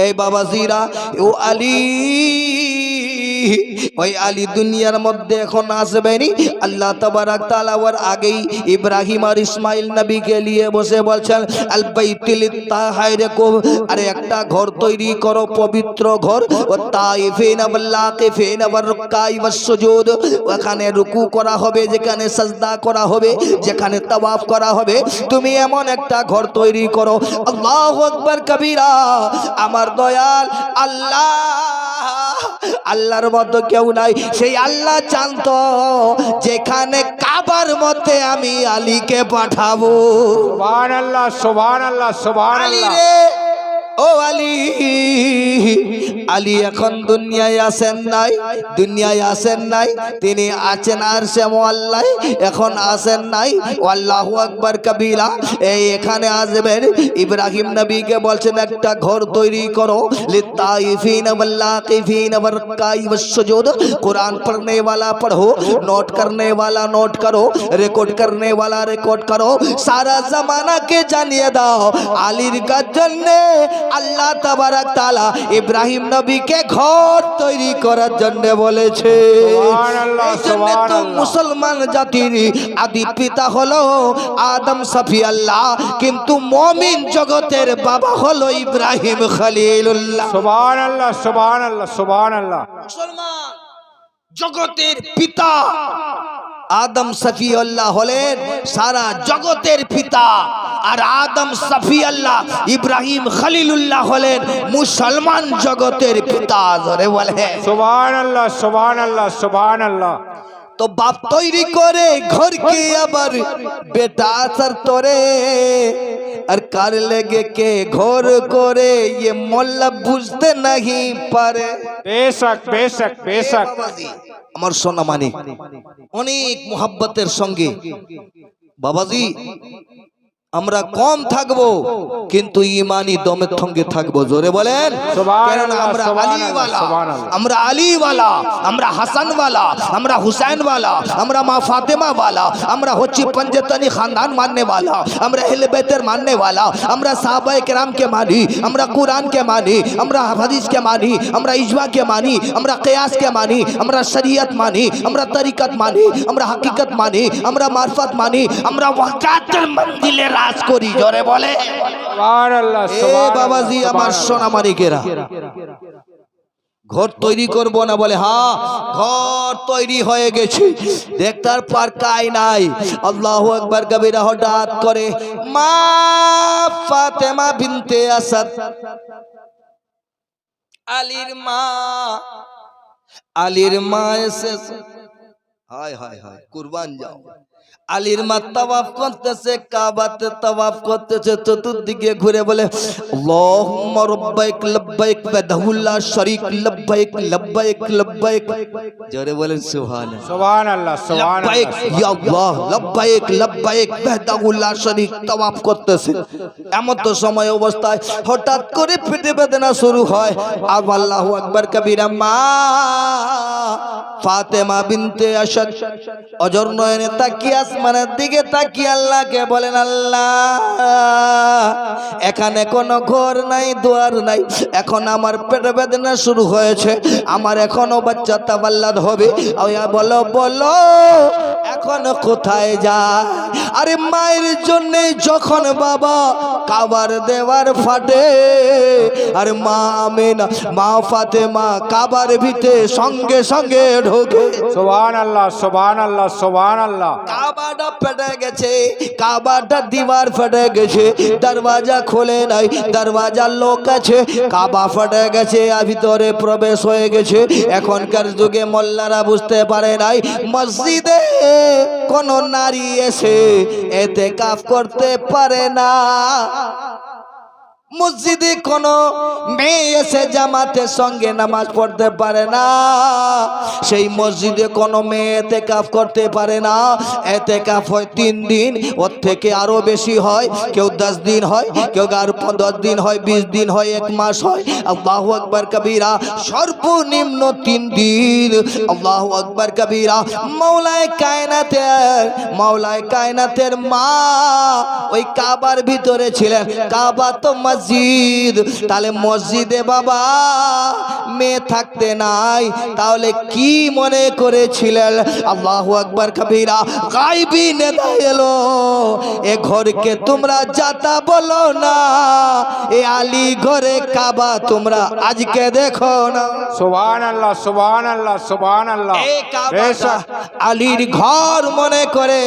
এই বাবাজিরা ও আলী, ওই আলী দুনিয়ার মধ্যে এখন আসবেনি। আল্লাহ তাবারাক তাআলা ওর আগেই ইব্রাহিম আর ইসমাইল নবীকে নিয়ে বসে বলছেন আল বাইতুল তাহাইরকুম, আরে একটা ঘর তৈরি করো, পবিত্র ঘর, ও তাইফিনা ওয়াল্লাকিফিনা ওয়ারকাই ওয়াসসুজুদ, ওখানে রুকু করা হবে, যেখানে সাজদা করা হবে, যেখানে তাওয়াফ করা হবে, তুমি এমন একটা ঘর তৈরি করো। আল্লাহু আকবার কবীরা। আমার দয়াল আল্লাহ, আল্লাহর মতো কেউ নাই। সেই আল্লাহ জানতো যেখানে কাবার মধ্যে আমি আলীকে পাঠাবো। সুবহানাল্লাহ সুবহানাল্লাহ সুবহানাল্লাহ। ও আলী, আলী এখন দুনিয়ায় আসেন নাই, দুনিয়ায় আসেন নাই, তিনি আছেন আরশে মুআল্লায়, এখন আসেন নাই। আল্লাহু আকবার কবীরা। এই এখানে আসবেন, ইব্রাহিম নবীকে বলছেন একটা ঘর তৈরি করো, লিতাইফিনা ওয়াল্লাকিফিনা ওয়ারকাই ওয়াসসুজুদ। कुरान पढ़ने वाला पढ़ो, नोट करने वाला नोट करो, रिकॉर्ड करने वाला रिकॉर्ड करो, सारा जमाना के जानिए दाओ আলীর জন্যে আল্লাহ তাবারাক তাআলা ইব্রাহিম নবীকে ঘর তৈরি করার জন্য বলেছে। এই জন্য তো মুসলমান জাতির আদি পিতা হলো আদম সফি আল্লাহ, কিন্তু মুমিন জগতের বাবা হলো ইব্রাহিম খলিলুল্লাহ। সুবহানাল্লাহ সুবহানাল্লাহ সুবহানাল্লাহ। মুসলমান জগতের পিতা আদম সফিউল্লাহ হলেন সারা জগতের পিতা, আর আদম সফিউল্লাহ ইব্রাহিম খলিলুল্লাহ হলেন মুসলমান জগতের পিতা। জোরে বলে সুবহানাল্লাহ সুবহানাল্লাহ সুবহানাল্লাহ। তো বাপ তৈরি করে ঘরকে আবার বেটা আসার তোরে, আর কার লেগে কে ঘর করে ये মোল্লা বুঝতে नहीं পারে। বেশক বেশক বেশক। আমার সোনা মানে অনেক মোহাব্বতের সঙ্গে বাবাজি আমরা কম থাকবো, কিন্তু ইমানি দমের সঙ্গে থাকবো। জোরে বলেন কারণ আমরা আলীওয়ালা, আমরা আলীওয়ালা, আমরা হাসানওয়ালা, আমরা হুসাইনওয়ালা, আমরা মা ফাতেমাওয়ালা, আমরা হচ্ছি পঞ্জতনি খানদান মাননে वाला, আমরা আহলে বাইতের মাননে वाला, আমরা সাহাবায়ে কেরামকে মানি, আমরা কোরআনকে মানি, আমরা হাদিসকে মানি, আমরা ইজমাকে মানি, আমরা কিয়াসকে মানি, আমরা শরীয়ত মানি, আমরা তরিকত মানি, আমরা হাকিকত মানি, আমরা মারফত মানি, আমরা ওয়াকাতের মঞ্জিলে রাজ করি। জোরে বলে সুবহানাল্লাহ এ বাবাজি আমার সোনা মানিকেরা, ঘর তৈরি করব না বলে, হ্যাঁ ঘর তৈরি হয়ে গেছে, দেখতার পার কাই নাই। আল্লাহু আকবার কবীরা। হঠাৎ করে মা ফাতেমা বিনতে আসাদ, আলীর মা এসেছে। হায় হায় হায়, কুরবান যাও। আলীর মা তাওয়াফ করতেছে, কাবাতে তাওয়াফ করতেছে, চতুর্দিকে ঘুরে বলে আল্লাহুম্মা রব্বাইক লব্বাইক ওয়াহদাহুল্লা শরীক লব্বাইক লব্বাইক লব্বাইক। জোরে বলেন সুবহানাল্লাহ সুবহানাল্লাহ লব্বাইক ইয়া আল্লাহ লব্বাইক লব্বাইক ওয়াহদাহুল্লা শরীক। তাওয়াফ করতেছে, এমন তো সময় অবস্থায় হঠাৎ করে পেটে বেদনা শুরু হয়। আর আল্লাহু আকবার কবীরা। মা ফাতেমা বিনতে আসাদ অজর নয়নে তাকিয়ে আসমানের দিকে তাকিয়ে আল্লাহকে বলেন, আল্লাহ এখানে কোনো ঘর নাই, দুয়ার নাই, এখন আমার পেটে বেদনা শুরু হয়েছে, আমার এখনো বাচ্চা তাওয়াল্লাদ হবে, বলো বলো এখন কোথায় যায়? আরে মায়ের জন্য যখন বাবা কাবার দেওয়ার ফাটে, আর মা আমেনা মা ফাতেমা কাবার ভিতরে সঙ্গে সঙ্গে ঢোকে। সুবহানাল্লাহ সুবহানাল্লাহ সুবহানাল্লাহ। কাবাটা ফেটে গেছে, কাবাটা দিবার ফেটে গেছে, দরওয়াজা খোলে নাই, দরওয়াজার লোক আছে, কাবা ফেটে গেছে, আর ভিতরে প্রবেশ হয়ে গেছে। এখনকার যুগে মোল্লারা বুঝতে পারে নাই মসজিদে কোন নারী এসে এতেকাফ করতে পারে না, মসজিদে কোন মেয়ে এসে জামাতের সঙ্গে নামাজ পড়তে পারে না, সেই মসজিদে কোন মেয়ে এতেকাফ করতে পারে না। এতেকাফ হয় 3 দিন, ওর থেকে আরো বেশি হয়, কেউ 10 দিন হয়, কেউ 10 দিন হয়, 20 দিন হয়, 1 মাস হয়। আল্লাহু আকবার কবীরা, সর্বনিম্ন 3 দিন। আল্লাহু আকবার কবীরা। মাওলায়ে কায়নাতের মা ওই কাবার ভিতরে ছিলেন। কাবা তো মসজিদ, তাহলে মসজিদে বাবা মেয়ে থাকতে নাই, তাহলে কি মনে করেছিলেন? আল্লাহু আকবার কবীরা। গায়বী নেতা এলো, এ ঘরকে তোমরা যাতা বলো না, এ আলী ঘরে কাবা তোমরা আজকে দেখো না। সুবহানাল্লাহ সুবহানাল্লাহ সুবহানাল্লাহ। এই কাবাটা আলীর ঘর মনে করে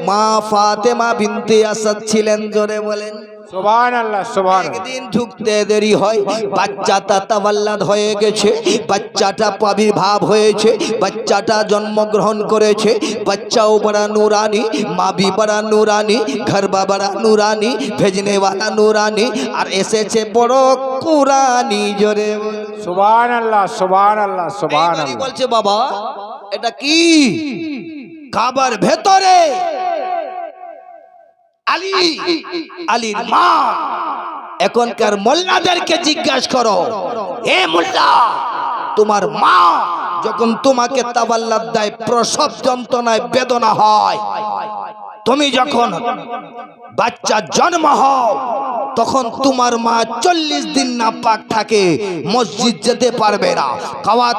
মা ফাতেমা বিনতে আসাদ ছিলেন। জোরে বলেন সুবহানাল্লাহ সুবহানাল্লাহ। একদিন ঢুকতে দেরি হয়, বাচ্চাটা তাওয়াল্লাদ হয়ে গেছে, বাচ্চাটা আবির্ভাব হয়েছে, বাচ্চাটা জন্মগ্রহণ করেছে। বাচ্চাও বড়া নুরানি, মা ভি বড়া নুরানি, ঘর বড়া নুরানি, ভেজনে वाला নুরানি, আর এসেছে বড় কুরানি। জোরে সুবহানাল্লাহ সুবহানাল্লাহ এইবারই সুবহানাল্লাহ। বলছে বাবা এটা কি? কাবার ভেতরে আলী, আলীর মা। এখনকার মোল্লাদেরকে জিজ্ঞাসা করো, এ মোল্লা, তোমার মা যখন তোমাকে তাওয়াল্লাদ দেয়, প্রসব যন্ত্রণায় বেদনা হয়, তুমি যখন বাচ্চা জন্ম হও, তখন তোমার মা 40 দিন নাপাক থাকে, মসজিদ যেতে পারবে না, কাওয়াত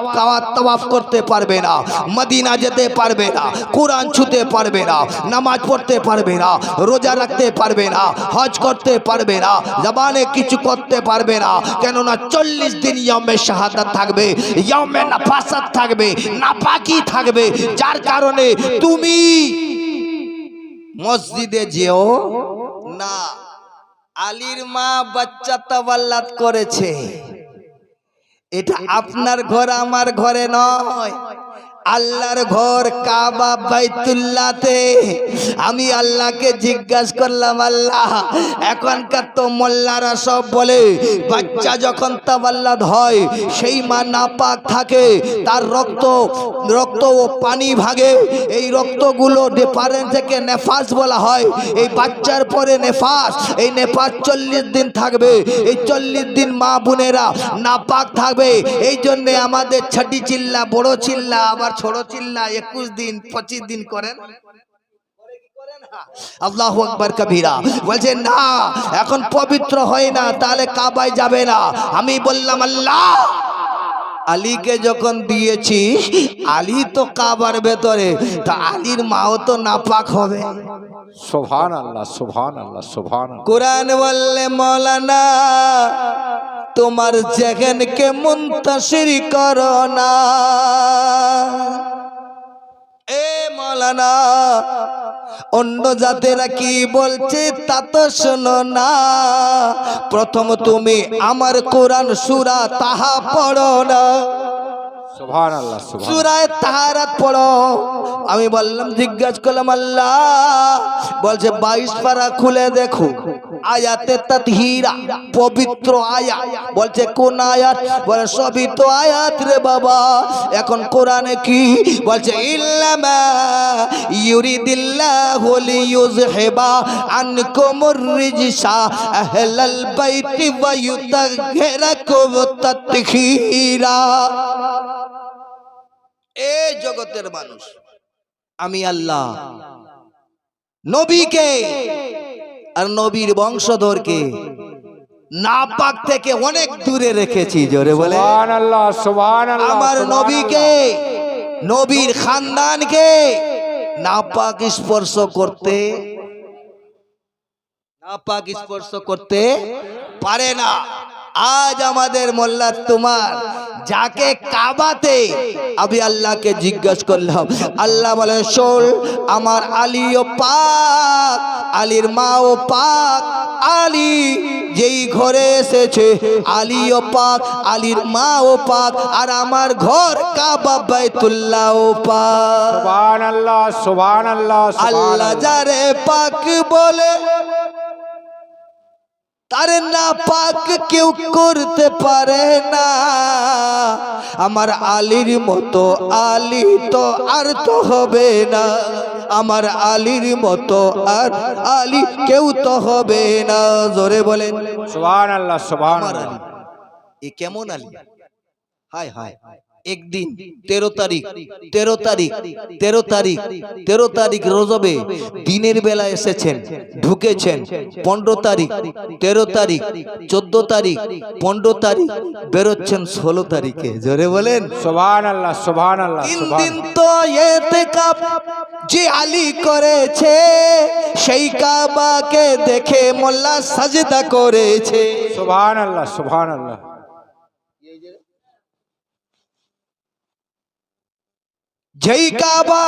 তাওয়াফ করতে পারবে না, মদিনা যেতে পারবে না, কোরআন ছুঁতে পারবে না, নামাজ পড়তে পারবে না, রোজা রাখতে পারবে না, হজ করতে পারবে না, জবানে কিছু করতে পারবে না। কেননা 40 দিন ইয়ামে শাহাদাত থাকবে, ইয়ামে নাফাসাত থাকবে, নাপাকি থাকবে, যার কারণে তুমি মসজিদে যেও না। আলীর মা বাচ্চা তাওয়াল্লাদ করেছে, এটা আপনার ঘর আমার ঘরে নয়, আল্লাহর ঘর কাবা বাইতুল্লাহতে। আমি আল্লাহকে জিজ্ঞাসা করলাম, আল্লাহ এখনকার তো মোল্লারা সব বলে বাচ্চা যখন তাওয়াল্লাদ হয় সেই মা নাপাক থাকে, তার রক্ত ও পানি ভাগে, এই রক্তগুলো ডিফারেন্ট থেকে নেফাস বলা হয়। এই বাচ্চার পরে নেফাস, এই নেফাস 40 দিন থাকবে, এই 40 দিন মা বোনেরা নাপাক থাকবে। এই জন্যে আমাদের ছাটি চিল্লা, বড় চিল্লা, আবার ছোট চিল্লা 21 দিন 25 দিন করেন। আল্লাহু আকবার কবীরা। বলছে না, এখন পবিত্র হয় না, তাহলে কাবায় যাবে না। আমি বললাম, আল্লাহ আলীকে যখন দিয়েছিস, আলী তো কাবার ভেতরে, তা আলীর মাও তো নাপাক হবে। সুবহানাল্লাহ সুবহানাল্লাহ সুবহানাল্লাহ। কুরআন বললে মৌলানা তোমার যেখানকে মুনতাসির করো না, এ মৌলানা অন্য জাতেরা কি বলছে তা তো শোনো না, প্রথম তুমি আমার কোরআন সূরা তাহা পড়ো না। সুবহানাল্লাহ সুবহানাল্লাহ। সূরা তাহারাত পড়ো। আমি বললাম, জিজ্ঞাসা করলাম, আল্লাহ বলছে 22 পারা খুলে দেখো, আয়াতে তাতহীরা, পবিত্র আয়াত। বলছে কোন আয়াত? বলে সবই তো আয়াত রে বাবা। এখন কোরআনে কি বলছে? ইল্লামা ইউরিদিল্লাহু লিইয়ুযহিবা আনকুমুর রিজসা আহলাল বাইতি ওয়া ইউতাহহিরাকুম তাতহীরা। এ জগতের মানুষ, আমি আল্লাহ নবীকে আর নবীর বংশধরকে নাপাক থেকে অনেক দূরে রেখেছি। জোরে বলে সুবহানাল্লাহ সুবহানাল্লাহ। আমার নবীকে, নবীর খানদানকে নাপাক স্পর্শ করতে, নাপাক স্পর্শ করতে পারে না। আজ আমাদের মোল্লা তোমার যাকে কাবাতে আমি আল্লাহকে জিজ্ঞাসা করলাম, আল্লাহ বলেন শোল আমার আলীও পাক, আলীর মাও পাক, আলী যেই ঘরে এসেছে আলীও পাক, আলীর মাও পাক, আর আমার ঘর কাবা বাইতুল্লাহও পাক। সুবহানাল্লাহ সুবহানাল্লাহ আল্লাহ যারে পাক বলে তার না পাক কেউ করতে পারে না। আমার আলীর মতো আলী তো আর তো হবে না, আমার আলীর মতো আর আলী কেউ তো হবে না। জোরে বলেন সুবহানাল্লাহ আমার সুবহানাল্লাহ। আলী এ কেমন আলী? হায় হায়, একদিন 13 তারিখ 13 তারিখ 13 তারিখ 13 তারিখ রজবে দিনের বেলা এসেছেন, ঢুকেছেন 15 তারিখ 13 তারিখ 14 তারিখ 15 তারিখ বেরোচ্ছেন 16 তারিখে। জোরে বলেন সুবহানাল্লাহ সুবহানাল্লাহ 3 দিন সুবহানাল্লাহ। তো ইতিকাফ যে আলী করেছে, সেই কাবাকে দেখে মোল্লা সাজদা করেছে। সুবহানাল্লাহ সুবহানাল্লাহ। যেই কাবা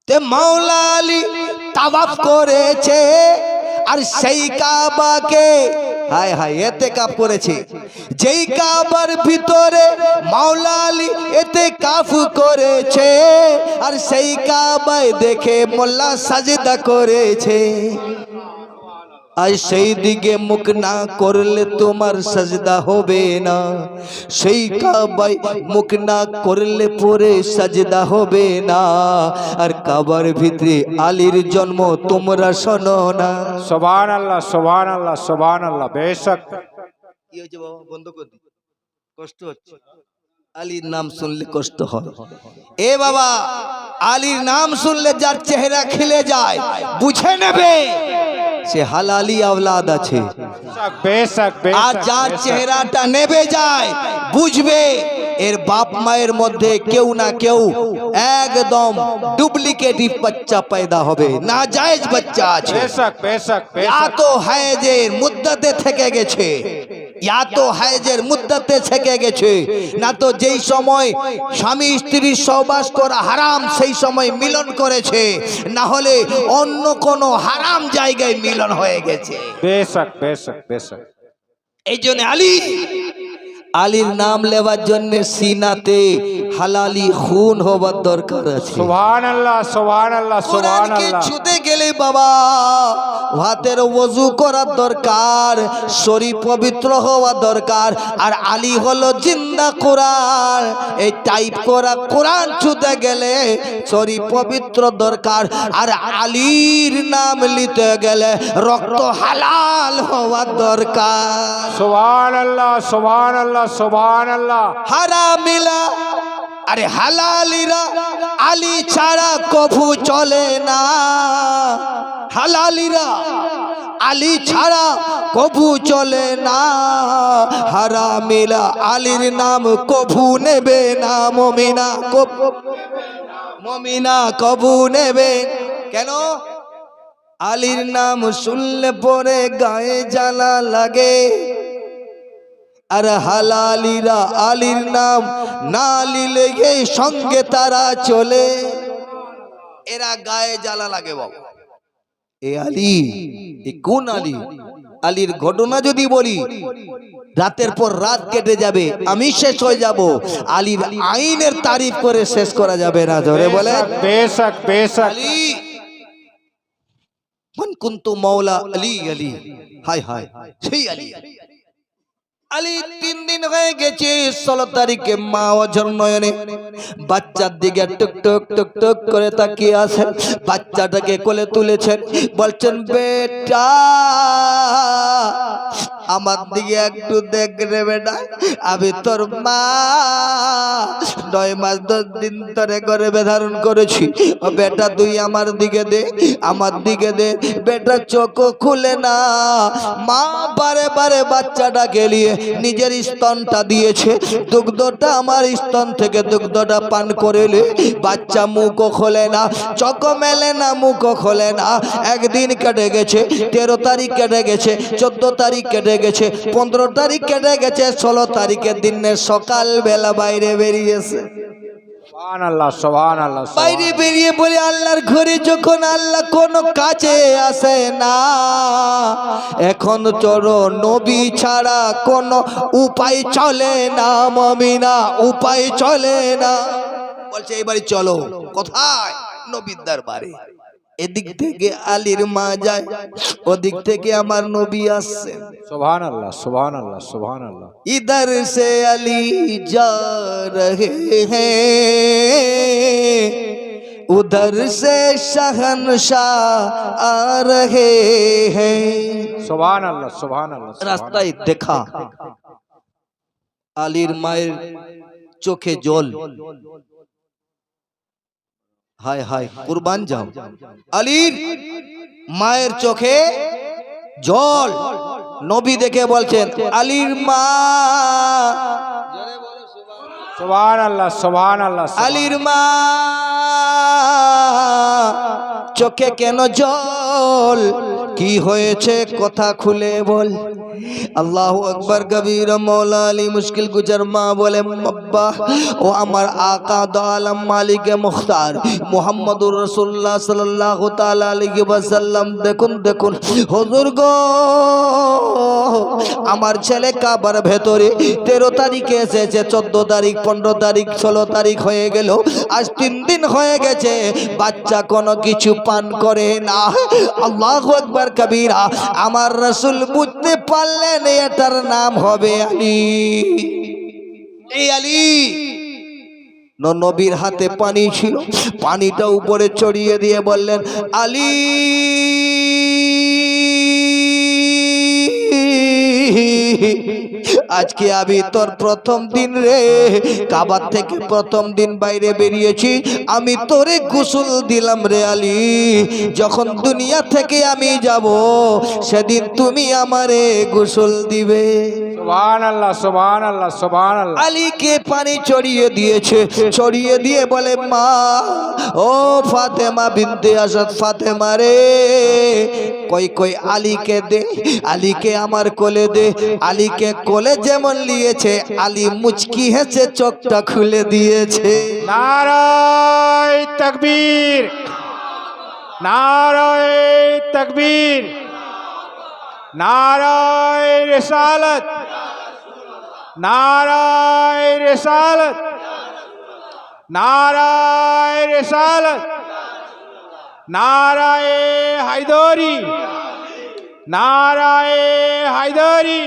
তে মাওলা আলী তাওয়াফ করেছে, আর সেই কাবাকে হায় হায় ইতিকাফ করেছে, যেই কাবার ভিতরে মাওলা আলী ইতিকাফ করেছে, আর সেই কাবায় দেখে মোল্লা সাজদা করেছে। আর সেই দিকে মুখ না করলে তোমার সাজদা হবে না, সেই কাবায় মুখ না করলে পরে সাজদা হবে না। আর কাবার ভিতরে আলীর জন্ম তোমরা শোনো না। সুবহানাল্লাহ সুবহানাল্লাহ সুবহানাল্লাহ। বেশক কি হয়েছে বাবা? বন্ধ করে দি, কষ্ট হচ্ছে। আলীর নাম শুনলে কষ্ট হয়। এ বাবা, আলীর নাম শুনলে যার চেহারা খিলে যায় বুঝে নেবে সে হালালি আওলাদ আছে। বেশক আর যার চেহারাটা নেবে যায় বুঝবে এর বাপ মায়ের মধ্যে কেউ না কেউ একদম ডুপ্লিকেটিভ বাচ্চা পয়দা হবে, নাজায়েজ বাচ্চা আছে। বেশক বেশক ইয়া বেশক। তো হায়েজের মুদ্দাতে থেকে গেছে, ইয়া তো হায়েজের মুদ্দাতে থেকে গেছে, না তো যেই সময় স্বামী স্ত্রীর সহবাস করা হারাম সেই সময় মিলন করেছে, না হলে অন্য কোন হারাম জায়গায় মিলন হয়ে গেছে। বেশক বেশক বেশক। এই জন্য আলীর নাম লেবার জন্য সিনাতে হালালি খুন হবার দরকার আছে। সুবহানাল্লাহ সুবহানাল্লাহ কোরআনকে সুবহানাল্লাহ। ছুতে গেলে বাবা হাতের ওযু করার দরকার, শরীর পবিত্র হওয়া দরকার। আর আলী হলো জিন্দা কোরআন, এই টাইপ করা কোরআন ছুতে গেলে শরীর পবিত্র দরকার। আর আলীর নাম নিতে গেলে রক্ত হালাল হওয়া দরকার। সুবহানাল্লাহ সুবহানাল্লাহ সুবহানাল্লাহ। হারামিলা আরে হালালিরা আলী ছাড়া কভু চলে না, হালালিরা আলী ছাড়া কভু চলে না। হারামিলা আলীর নাম কভু নেবে না, মমিনা কভু নেবে। কেন? আলীর নাম শুনলে পরে গায়ে জ্বালা লাগে। আর হালালিরা আলীর নাম না নিলে সঙ্গে তারা চলে, এরা গায়ে জ্বালা লাগে বাবা। এ আলী, এ কোন আলী? আলীর ঘটনা যদি বলি রাতের পর রাত কেটে যাবে, আমি শেষ হয়ে যাব। আলীর আইনের তারিফ করে শেষ করা যাবে না। ধরে বলে বেশক বেশক। আলী মান কুনতু মাওলা আলী, আলী হায় হায় সেই আলী। আলী 3 দিন হয়ে গেছে 16 তারিখে মা অঝর নয়নে বাচ্চার দিকে টুক টুক টুক টুক করে তাকিয়ে আছেন। বাচ্চাটাকে কোলে তুলেছেন, বলছেন বেটা আমার দিকে একটু দেখ রে বেটা, আমি তোর মা 9 মাস 10 দিন ধরে গর্ভে ধারণ করেছি। ও বেটা তুই আমার দিকে দে, আমার দিকে দে। বেটা চোখ খুলে না, মা বারে বারে বাচ্চাটাকে নিয়ে নিজের স্তনটা দিয়েছে, দুগ্ধটা আমার স্তন থেকে দুগ্ধটা পান করেলে বাচ্চা মুখও খোলে না, চোখ মেলে না, মুখও খোলে না। একদিন কেটে গেছে, 13 তারিখ কেটে গেছে, 14 তারিখ কেটে গেছে, 15 তারিখ কেটে গেছে, 16 তারিখের দিনের সকাল বেলা বাইরে বেরিয়েছে। সুবহানাল্লাহ সুবহানাল্লাহ। বাইরে বেরিয়ে বলে আল্লাহর ঘরে যখন আল্লাহ কোনো কাজে আসে না, এখন চলো নবী ছাড়া কোনো উপায় চলে না মমিনা, উপায় চলে না। বলছে এবারে চলো। কোথায়? নবীর দরবারে। এদিক থেকে আলীর মা যায়, ওদিক থেকে আমার নবী আসছেন। সুবহানাল্লাহ সুবহানাল্লাহ সুবহানাল্লাহ। इधर से अली जा रहे हैं, उधर से शहंशाह आ रहे हैं। সুবহানাল্লাহ সুবহানাল্লাহ। রাস্তায় দেখা আলীর মায়ের চোখে জল। হায় হায়, কুরবান যাও। আলীর মায়ের চোখে জল। নবী দেখে বলছেন আলীর মা, সুবহানাল্লাহ সুবহানাল্লাহ। আলীর মা চোখে কেন জল, কি হয়েছে কথা খুলে বল। আল্লাহু আকবার কবীর। মৌলা আলী মুশকিল গুজার মা বলে আব্বা, ও আমার আকা দো আলম মালিকে মুখতার মুহাম্মদুর রাসূলুল্লাহ সাল্লাল্লাহু তাআলা আলাইহি ওয়াসাল্লাম, দেখুন দেখুন হুজুর গো, আমার ছেলে কাবার ভেতরে 13 তারিখে এসেছে, 14 তারিখ 15 তারিখ 16 তারিখ হয়ে গেল, আজ 3 দিন হয়ে গেছে, বাচ্চা কোনো কিছু পান করে না। আল্লাহু আকবার কবীরা। আমার রাসূল বুঝতে পারলেন এটার নাম হবে আলী। এই আলী। নবীর হাতে পানি ছিল, পানিটা উপরে চড়িয়ে দিয়ে বললেন আলী, আজকে আমি তোর প্রথম দিন রে, কাবার থেকে প্রথম দিন বাইরে বেরিয়েছি, আমি তোরে গোসল দিলাম রে আলী। যখন দুনিয়া থেকে আমি যাব, সেদিন তুমি আমারে গোসল দিবে। সুবহানাল্লাহ সুবহানাল্লাহ সুবহানাল্লাহ। আলীকে পানি চড়িয়ে দিয়েছে, চড়িয়ে দিয়ে বলে মা, ও ফাতেমা বিনতে আসাদ, ফাতেমা রে, কই কই আলীকে দে, আলীকে আমার কোলে দে। আলীকে কোলে যেমন নিয়েছে, আলী মুচকি হেসে চোখটা খুলে দিয়েছে। নারায়ে তাকবীর, নারায়ে তাকবীর, নারায়ে রিসালাত, নারায়ে রিসালাত, নারায়ে রিসালাত, নারায়ে হায়দারি, নারায়ে হায়দারি,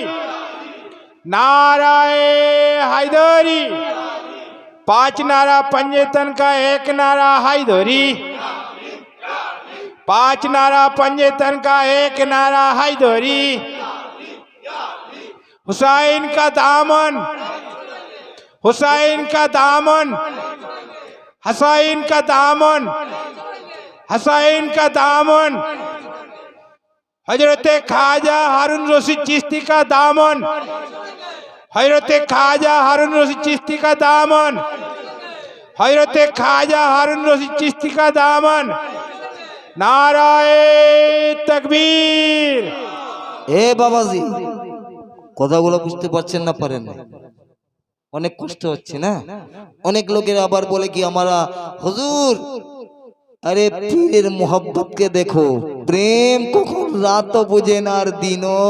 नाराए हैदरी। 5 नारा पंजेतन का एक नारा हैदरी, 5 नारा पंजेतन का एक नारा हैदरी। हुसैन का दामन, हुसैन का दामन, हुसैन का दामन, हुसैन का दामन, हजरत ख्वाजा हारून रशीद चिश्ती का दामन, हजरत ख्वाजा हारून रशीद चिश्ती का दामन, हजरत ख्वाजा हारून रशीद चिश्ती का दामन। नाराए तकबीर। এ বাবাজি, কথাগুলো বুঝতে পারছেন না? পারেন না? অনেক কষ্ট হচ্ছে না? অনেক লোকের আবার বলে কি আমরা হুজুর, আরে পীরের মোহব্বত কে দেখো, প্রেম কখন রাত বুঝে না আর দিনও।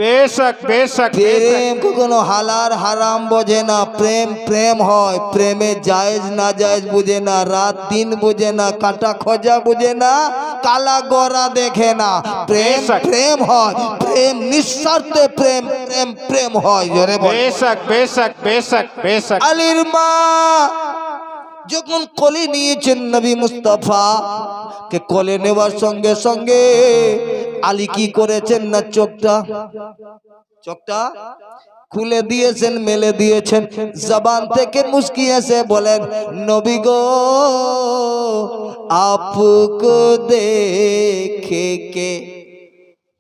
बेशक बेशक প্রেম কখনো হালাল হারাম বোঝে না, প্রেম প্রেম হয়, প্রেমে জায়েজ না জায়েজ বুঝে না, রাত দিন বুঝে না, কাটা খোঁজা বুঝে না, কালা গোরা দেখে না। প্রেম প্রেম হয়, প্রেম নিঃস্বার্থে প্রেম, প্রেম প্রেম হয়। জোরে বল बेशक बेशक बेशक बेशक। আলীর মা যখন কোলে নিয়েছেন নবী মুস্তাফা কে, কোলে নেওয়ার সঙ্গে সঙ্গে আলী কি করেছেন না চোখটা খুলে দিয়েছেন, মেলে দিয়েছেন। জবান থেকে মুস্কি এসে বলেন, নবী গো আপকো দেখে কে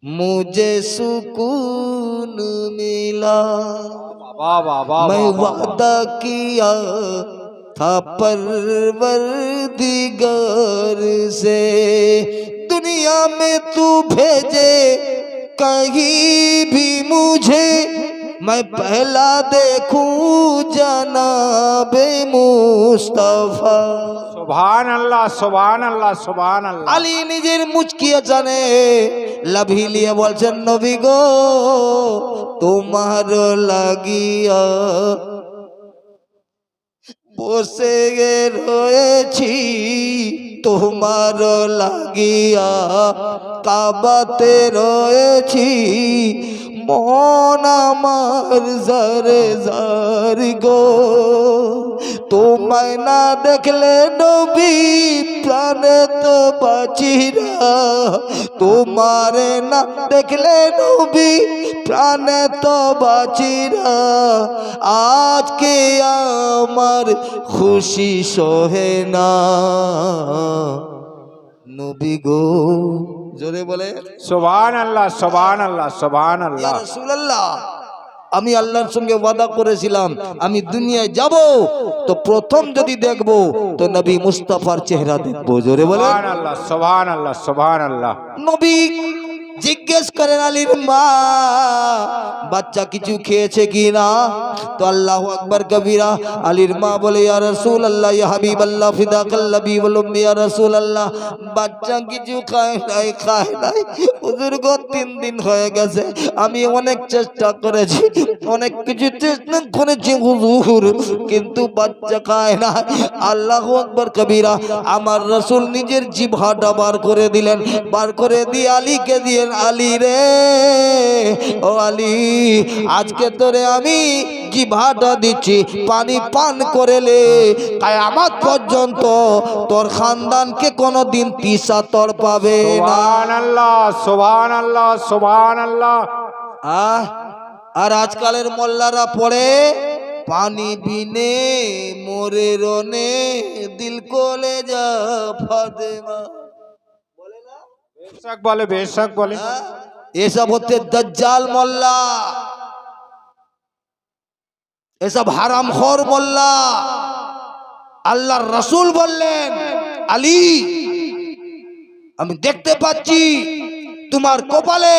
मुझे सुकून मिला, मैं वादा किया था परवरदिगार से, दुनिया में तू भेजे कहीं भी मुझे, मैं पहला देखूं जनाबे मुस्तफा। सुभान अल्लाह सुभान अल्लाह सुभान अल्लाह। আলী নিজের মুচকিয়ে জানে লাভি লিয়ে বলছেন, নবী গো তোমার লাগিয়া বসে রয়েছি, তোমার লাগিয়া কাবাতে রয়েছি, মন আমার জারে জারি গো, তোমায় না দেখলে নবী প্রাণে তো বাঁচি না, তোমারে না দেখলে নবী প্রাণে তো বাঁচি না, আজকে আমার খুশি সহে না, নবী গো জোরে বলে सुभान अल्लाह सुभान अल्लाह सुभान ইয়া अल्लाह। রাসূলুল্লাহ, আমি আল্লাহর সঙ্গে ওয়াদা করেছিলাম আমি দুনিয়ায় যাব তো প্রথম যদি দেখব তো নবী মুস্তাফার চেহারা দেখব। জোরে বলে सुभान अल्लाह सुभान अल्लाह सुभान अल्लाह। নবী জিজ্ঞেস করেন আলীর মা বাচ্চা কিছু খেয়েছে কি না, তো আল্লাহু আকবার কবীরা। আলীর মা বলে, ইয়া রাসূলুল্লাহ ইয়া হাবিবাল্লাহ ফিদাকাল্লাবি ওয়াল উম্মি, ইয়া রাসূলুল্লাহ বাচ্চা কিছু খায় নাই হুজুর গো 3 দিন হয়ে গেছে, আমি অনেক চেষ্টা করেছি, অনেক কিছু চেষ্টা করেছি হুজুর, কিন্তু বাচ্চা খায় না। আল্লাহু আকবার কবীরা। আমার রাসূল নিজের জিহ্বাটা বার করে দিলেন, বার করে দিয়ে আলীকে দিয়ে, আলী রে ও আলী, আজকে তোরে আমি জিহ্বাটা দিচ্ছি, পানি পান করেলে কিয়ামত পর্যন্ত তোর খানদানকে কোনোদিন তিসা তর পাবে না। सुभान अल्लाह सुभान अल्लाह सुभान अल्लाह। আর আজকালের মোল্লারা পড়ে, পানি বিনে মোরে রনে দিল কোলে যা ফাতেমা, बेशक बोले बेशक बोले। এসব হচ্ছে দাজ্জাল মোল্লা, এসব হারামখোর মোল্লা। আল্লাহর রাসূল বললেন, আলী আমি দেখতে পাচ্ছি তোমার কপালে,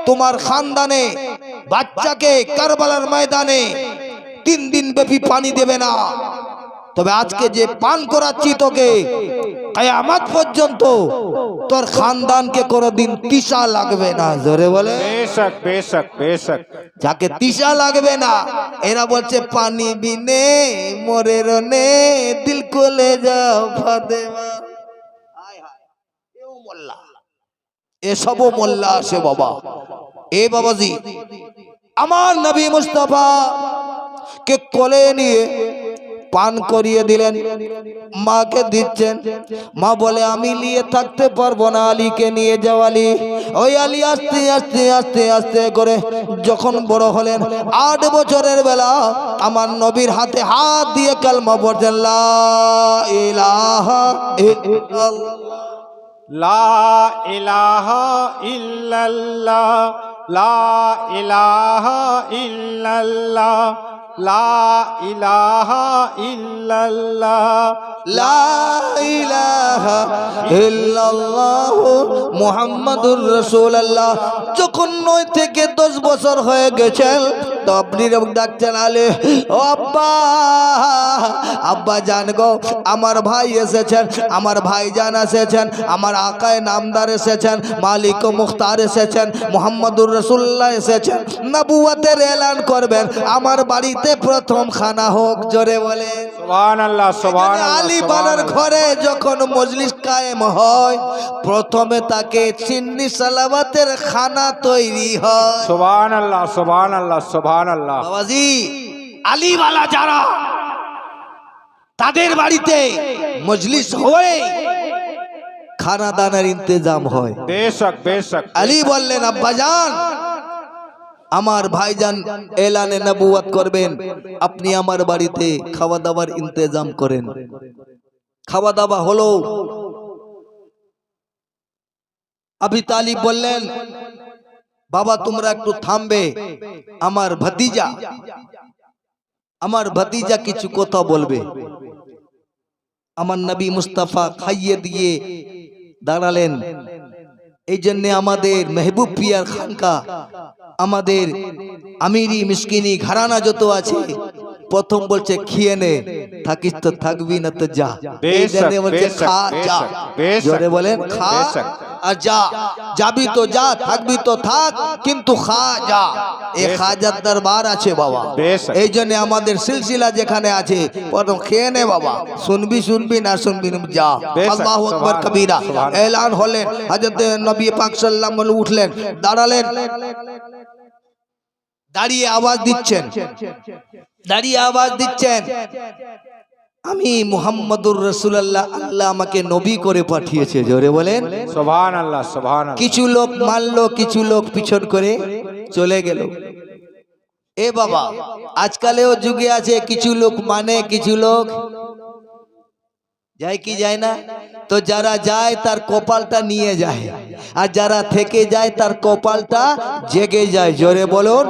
তোমার খানদানে বাচ্চাকে কারবালার ময়দানে 3 দিন ব্যাপী পানি দেবে না, তবে আজকে যে পান করাচ্ছি তোকে কিয়ামত পর্যন্ত তোর খানদানকে কোনোদিন তিসা লাগবে না। জোরে বলে बेशक बेशक बेशक। যাকে তিসা লাগবে না, এরা বলছে পানি বিনে মোরে রনে দিল কোলে যাও ফাতেমা। এও মোল্লা, এসবও মোল্লা আছে বাবা। এ বাবাজি, আমার নবী মুস্তাফা কে কোলে নিয়ে পান করিয়ে দিলেন, মাকে দিচ্ছেন। মা বলে আমি নিয়ে থাকতে পারবো না, আলীকে নিয়ে যাও। আলী, ওই আলী আস্তে আস্তে আস্তে আস্তে করে যখন বড় হলেন, 8 বছরের বেলা আমার নবীর হাতে হাত দিয়ে কালমা পড়ছেন, লা ইলাহা ইল্লাল্লাহ, ला इलाहा इल्लल्लाह ला इलाहा इल्लल्लाह ला इलाहा इल्लल्लाह লা ইলাহা ইল্লাল্লাহ মুহাম্মাদুর রাসূলুল্লাহ। যখন 9 থেকে 10 বছর হয়ে গেছেন, তো আপনি ডাকছেন আলী, ও আব্বা, আব্বা জান গো, আমার ভাই এসেছেন, আমার ভাইজান এসেছেন, আমার আকায়ে নামদার এসেছেন, মালিক ও মুখতার এসেছেন, মুহাম্মাদুর রাসূলুল্লাহ এসেছেন, নবুয়তের এলান করবেন, আমার বাড়িতে প্রথম খানা হোক। জোরে বলে सुभान अल्लाह सुभान अल्लाह আলী सुभान বানার अल्लाह। ঘরে যখন মজলিস কায়েম হয়, প্রথমে তাকে চিন্নি সালাবাতের খানা তৈরি হয়। सुभान अल्लाह सुभान अल्लाह सुभान अल्लाह। বাবাজি, আলীওয়ালা যারা, তাদের বাড়িতে মজলিস হয়ে খানা দানার ইন্তজাম হয়। बेशक बेशक আলী বললেন, আব্বাজান, আমার ভাইজান এলানে নবুয়ত করবেন, আপনি আমার বাড়িতে খাওয়া দাওয়ার ইন্তজাম করেন। খাওয়া দাওয়া হলো। আবু তালিব বললেন, বাবা তোমরা একটু থামবে, আমার ভাতিজা কিছু কথা বলবে। আমার নবী মুস্তাফা খাইয়ে দিয়ে দাঁড়ালেন। এই জন্য আমাদের মেহবুব পিয়ার খানকা, আমাদের আমিরি মিসকিনি ঘরানা যত আছে, প্রথম বলছে খেয়ে নে, থাকিস তো থাকবি না তো যা। এই জন্য বলছে খা যা, জোরে বলেন খা আর যা। যাবি তো যা, থাকবি তো থাক, কিন্তু খা যা। এই খাজার দরবার আছে বাবা। এই জন্য আমাদের সিলসিলা যেখানে আছে, প্রথম খেয়ে নে বাবা, শুনবি না শুনবি যা। আল্লাহু আকবার কবীরা। এলান হলেন, হযরত নবী পাক সাল্লাল্লাহু আলাইহি ওয়াসাল্লাম উঠলেন, দাঁড়ালেন, দাঁড়িয়ে আওয়াজ দিচ্ছেন, আমি মুহাম্মদুর রাসূলুল্লাহ, আল্লাহ আমাকে নবী করে পাঠিয়েছে। জোরে বলেন সুবহানাল্লাহ সুবহানাল্লাহ। কিছু লোক মানলো, কিছু লোক পিছন করে চলে গেল। এ বাবা, আজকালেও যুগে আছে, কিছু লোক মানে, কিছু লোক যায় কি যায় না। তো যারা যায় তার কপালটা নিয়ে যায়, আর যারা থেকে যায় তার কপালটা জেগে যায়। জোরে বলুন।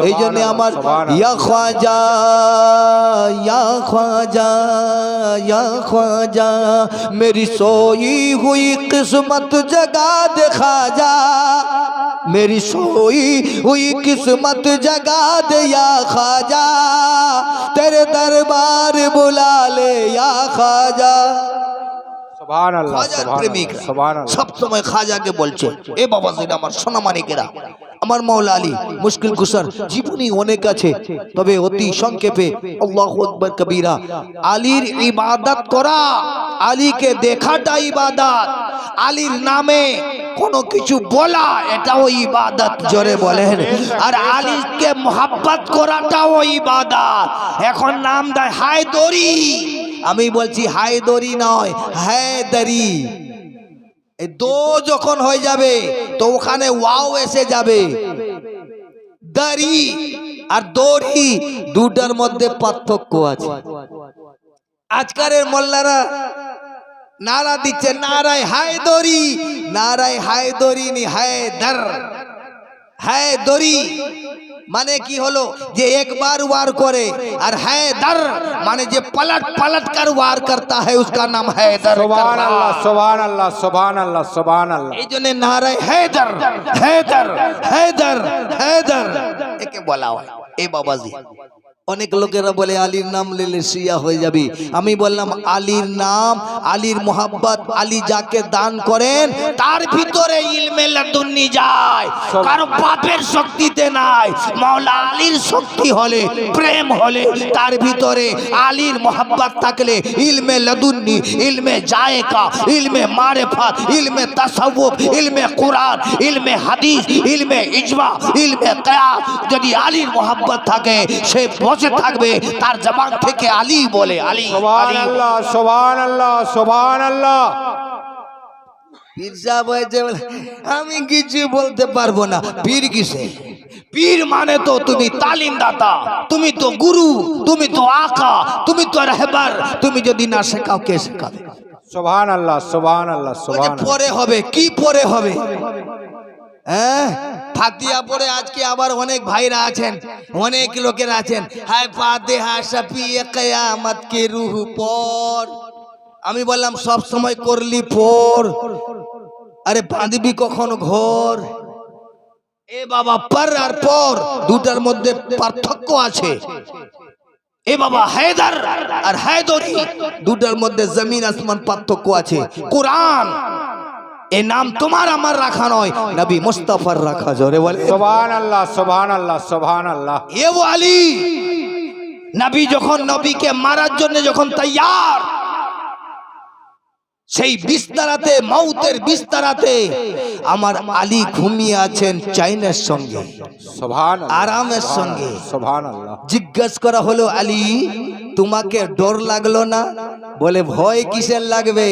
এই জন্য আমার ইয়া খ্বাজা ইয়া খ্বাজা ইয়া খ্বাজা মেরি সোই হুই কিসমত জগা দে খাজা, मेरी सोई हुई किस्मत जगा दे या ख्वाजा, तेरे दरबार बुला ले या ख्वाजा। সুবহানাল্লাহ প্রেমিকরা সুবহানাল্লাহ সব সময় খাজাকে বলছে। এ বাবা জিরা, আমার সোনা মানিকেরা, আমার মাওলা আলী মুশকিল কুশার জীবনী অনেক আছে, তবে অতি সংক্ষেপে আল্লাহু আকবার কবীরা। আলীর ইবাদত করা, আলীকে দেখাটা ইবাদত, আলীর নামে কোনো কিছু বলা এটাও ইবাদত। জোরে বলেন। আর আলীকে মোহাব্বত করাটাও ইবাদত। এখন নাম দেয় হায়দরি, আমি বলছি হায়দরি নয়, হায়দারি। এই দো যখন হয়ে যাবে তো ওখানে ওয়াও এসে যাবে। দারি আর দড়ি দুটার মধ্যে পার্থক্য আছে। আজকালের মোল্লারা নারা দিচ্ছে নারায় হায়দরি, নারায় হায়দরি নি হায়দার। হায়দরি মানে কি হলো, যে একবার ওয়ার করে, আর হায়দার মানে যে पलट कर वार करता है, उसका नाम हैदर। সুবহানাল্লাহ সুবহানাল্লাহ সুবহানাল্লাহ সুবহানাল্লাহ। এই জন্য নারায় हैदर हैदर हैदर हैदर একে বলা হয়। এ বাবাজি, অনেক লোকেরা বলে আলীর নাম নিলে শিয়া হয়ে যাবে। আমি বললাম আলীর নাম, আলীর মোহাব্বত, আলী যাকে দান করেন তার ভিতরে ইলমে লাদুন্নি যায়। কারো বাপের শক্তিতে নাই, মাওলা আলীর শক্তি হলে, প্রেম হলে, তার ভিতরে আলীর মোহাব্বত থাকলে ইলমে লাদুন্নি, ইলমে জায়েকা, ইলমে মারিফাত, ইলমে তাসাউফ, ইলমে কুরআন, ইলমে হাদিস, ইলমে ইজমা, ইলমে কিয়াস, যদি আলীর মোহাব্বত থাকে সে বসে থাকবে, তার জবান থেকে আলী বলে। আলী সুবহানাল্লাহ সুবহানাল্লাহ সুবহানাল্লাহ। পীর সাহেব হয়েছে বলে আমি কিছু বলতে পারবো না। পীর কিসে? পীর মানে তো তুমি তালিম দাতা, তুমি তো গুরু, তুমি তো আকা, তুমি তো রাহবার। তুমি যদি না শেখাও কে শেখাবে? সুবহানাল্লাহ সুবহানাল্লাহ সুবহানাল্লাহ। পরে হবে কি পরে হবে? হ্যাঁ, ফাতিহা পড়ে আজকে আবার অনেক ভাইরা আছেন, অনেক লোকেরা আছেন, হায় ফাতিহা শাফিয়ে কিয়ামত কি রূহ পর। আমি বললাম সব সময় করলি পর, আরে বাঁধবি কখন ঘর? এ বাবা, পর আর পর দুটার মধ্যে পার্থক্য আছে। এ বাবা, হায়দার আর হায়দরি দুটার মধ্যে জমিন আসমান পার্থক্য আছে। কোরআন এ নাম তোমার আমার রাখা নয়, নবী মুস্তাফার রাখা। জোরে বলে সুবহানাল্লাহ সুবহানাল্লাহ সুবহানাল্লাহ। এ আলী, নবী যখন নবীকে মারার জন্য যখন তৈয়ার, সেই বিস্তারাতে, মৌতের বিস্তারাতে আমার আলী ঘুমিয়ে আছেন চাইনার সঙ্গে, সুবহানাল্লাহ আরামের সঙ্গে। সুবহানাল্লাহ। জিজ্ঞেস করা হলো, আলী তোমাকে ডর লাগলো না? বলে ভয় কিসের লাগবে,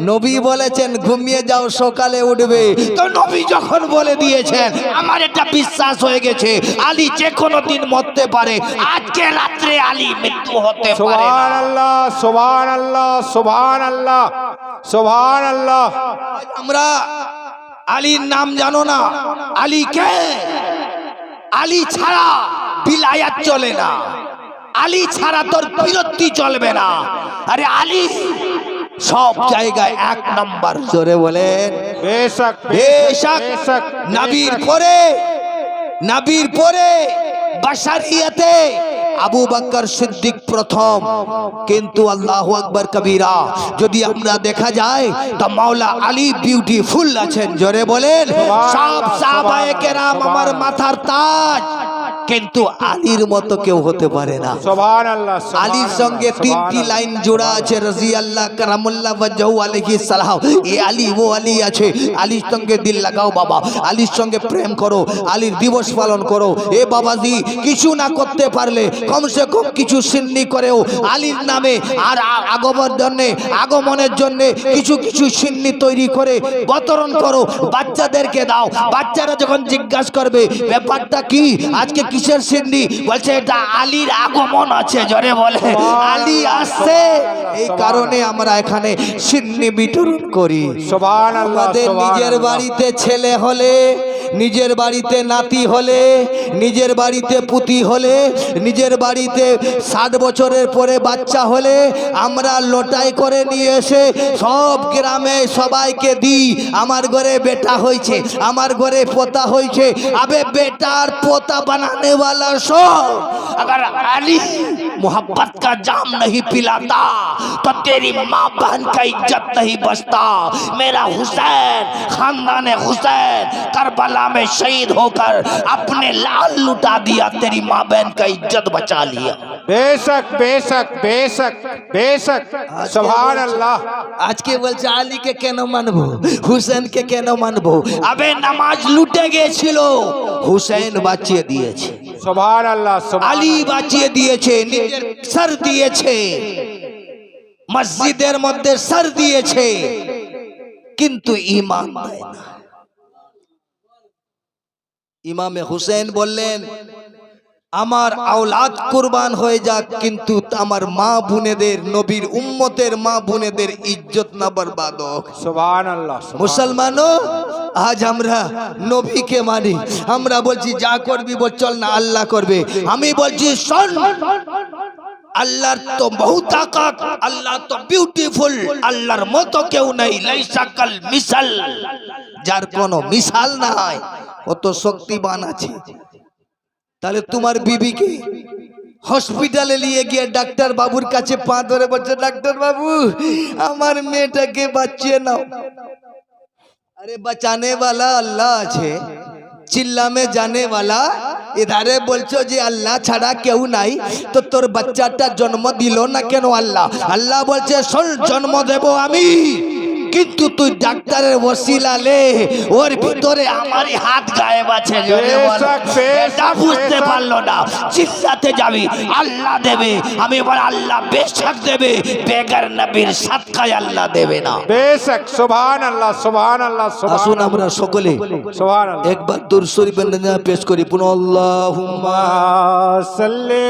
নবী বলেছেন ঘুমিয়ে যাও সকালে উঠবে। তো নবী যখন বলে দিয়েছেন আমার এটা বিশ্বাস হয়ে গেছে আলী যে কোনো দিন মরতে পারে, আজকে রাত্রে আলী মৃত্যু হতে পারে না। সুবহানাল্লাহ, সুবহানাল্লাহ, সুবহানাল্লাহ, সুবহানাল্লাহ। আমরা আলীর নাম জানো না? আলী কে? আলী ছাড়া বিলায়াত চলে না, আলী ছাড়া তোর বিরতি চলবে না। আরে আলী সব জায়গায় এক নাম্বার। জোরে বলেন বেশক, বেশক। বেশক। নবীর পরে বাশারিয়াতে আবু বকর সিদ্দিক প্রথম, কিন্তু আল্লাহু আকবার কবীরা যদি আমরা দেখা যায় তো মাওলা আলী বিউটিফুল আছেন। জোরে বলেন সব সাহাবায়ে কেরাম আমার মাথার তাজ, কিন্তু আলীর মতো কেউ হতে পারে না। সুবহানাল্লাহ। আলীর সঙ্গে তিনটি লাইন জোড়া আছে, রাজিয়াল্লাহ কারামুল্লাহ ওয়াজহু আলাইহিস সালাম। এ আলী ও আলী আছে, আলীর সঙ্গে দিল লাগাও বাবা, আলীর সঙ্গে প্রেম করো, আলীর দিবস পালন করো। এ বাবাজি কিছু না করতে পারলে কমসে কম কিছু সিন্নি করেও আলীর নামে আর আগমনের জন্য কিছু কিছু সিন্নি তৈরি করে বিতরণ করো, বাচ্চাদেরকে দাও। বাচ্চারা যখন জিজ্ঞাসা করবে ব্যাপারটা কি, আজকে কিসের সিন্নি, বলছে এটা আলীর আগমন আছে। জোরে বলে আলী আসছে, এই কারণে আমরা এখানে সিন্নি বিতরণ করি। সুবহানাল্লাহ। আমাদের নিজের বাড়িতে ছেলে হলে, নিজের বাড়িতে নাতি হলে, নিজের বাড়িতে পুতি হলে, নিজের বাড়িতে 60 বছরের পরে বাচ্চা হলে আমরা লোটাই করে নিয়ে এসে সব গ্রামে সবাইকে দিই। আমার ঘরে বেটা হয়েছে, আমার ঘরে পোতা হয়েছে। আবে বেটার পোতা बनाने वाला सो अगर अली मोहब्बत का जाम नहीं पिलाता तो तेरी माँ बहन का इज्जत नहीं बचता। मेरा हुसैन खानदान हुसैन करबला में शहीद होकर अपने लाल लुटा दिया, तेरी माँ बहन का इज्जत बचा लिया। बेशक, बेशक, बेशक, बेशक। सुबहानअल्लाह। आज के বলছে আলীকে কেন মানবো, হুসেনকে কেন মানবো? আবে নামাজ লুটে গিয়েছিল, হুসেন বাঁচিয়ে দিয়েছে। সুবহানাল্লাহ। আলী বাঁচিয়ে দিয়েছে, নিজের সর দিয়েছে, মসজিদের মধ্যে সর দিয়েছে, কিন্তু ঈমান দেয় না। ইমামে হুসেন বললেন আমার আওলাদ কুরবান হয়ে যাক, কিন্তু আমার মা বোনেদের, নবীর উম্মতের মা বোনেদের ইজ্জত না বরবাদ হোক। সুবহানাল্লাহ। মুসলমানও আজ আমরা নবীকে মানি, আমরা বলছি যা করবি বল, চল না আল্লাহ করবে। আমি বলছি শোন, আল্লাহর তো বহু তাকাত, আল্লাহ তো বিউটিফুল, আল্লাহর মতো কেউ নাই। লাইসা কাল মিসাল, যার কোনো মিসাল নাই, কত শক্তিমান আছে। তাহলে তোমার বিবিকে হসপিটালে নিয়ে গিয়ে ডাক্তার বাবুর কাছে পা ধরে বলছে ডাক্তার বাবু আমার মেয়েটাকে বাঁচিয়ে নাও। अरे बचाने वाला अल्लाह আছে, चिल्ला में जाने वाला इधारे बोलছো যে আল্লাহ ছাড়া কেউ নাই, তো তোর বাচ্চাটা জন্ম দিল না কেন আল্লাহ? আল্লাহ বলছে শোন, জন্ম দেব আমি, কিন্তু তুই ডাক্তারের ওসিলা লে, ওর ভিতরে আমারই হাত গায়েব আছে। এটা বুঝতে পারলো না, চিল্লাতে যাবি আল্লাহ দেবে। আমি বল আল্লাহ বেশক দেবে, বেগার নবীর সাদকায় আল্লাহ দেবে না। বেশক। সুবহানাল্লাহ, সুবহানাল্লাহ, আসুন আমরা সকলে সুবহানাল্লাহ একবার দরুদ শরীফ পেশ করি। পুনঃ আল্লাহুম্মা সাল্লি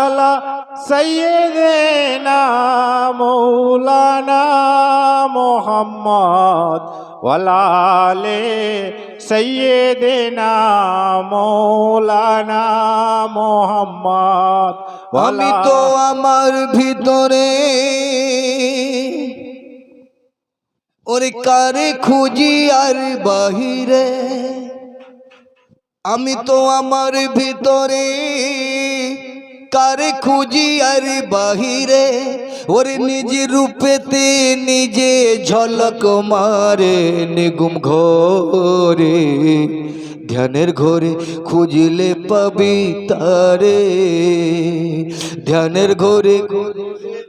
আলা সাইয়্যিদিনা মাওলানা মুহাম্মদ ওয়ালা আলি সাইয়্যিদিনা মাওলানা মুহাম্মদ। আমি তো আমার ভিতরে ওরে কারে খুঁজি আর বাহিরে, আমি তো আমার ভিতরে কারে খুঁজি আর বাহিরে, ওরে নিজ রূপেতে নিজে ঝলক মারে নিগুম ঘরে, ধ্যানের ঘরে খুঁজলে পাবি তারে, ধ্যানের ঘরে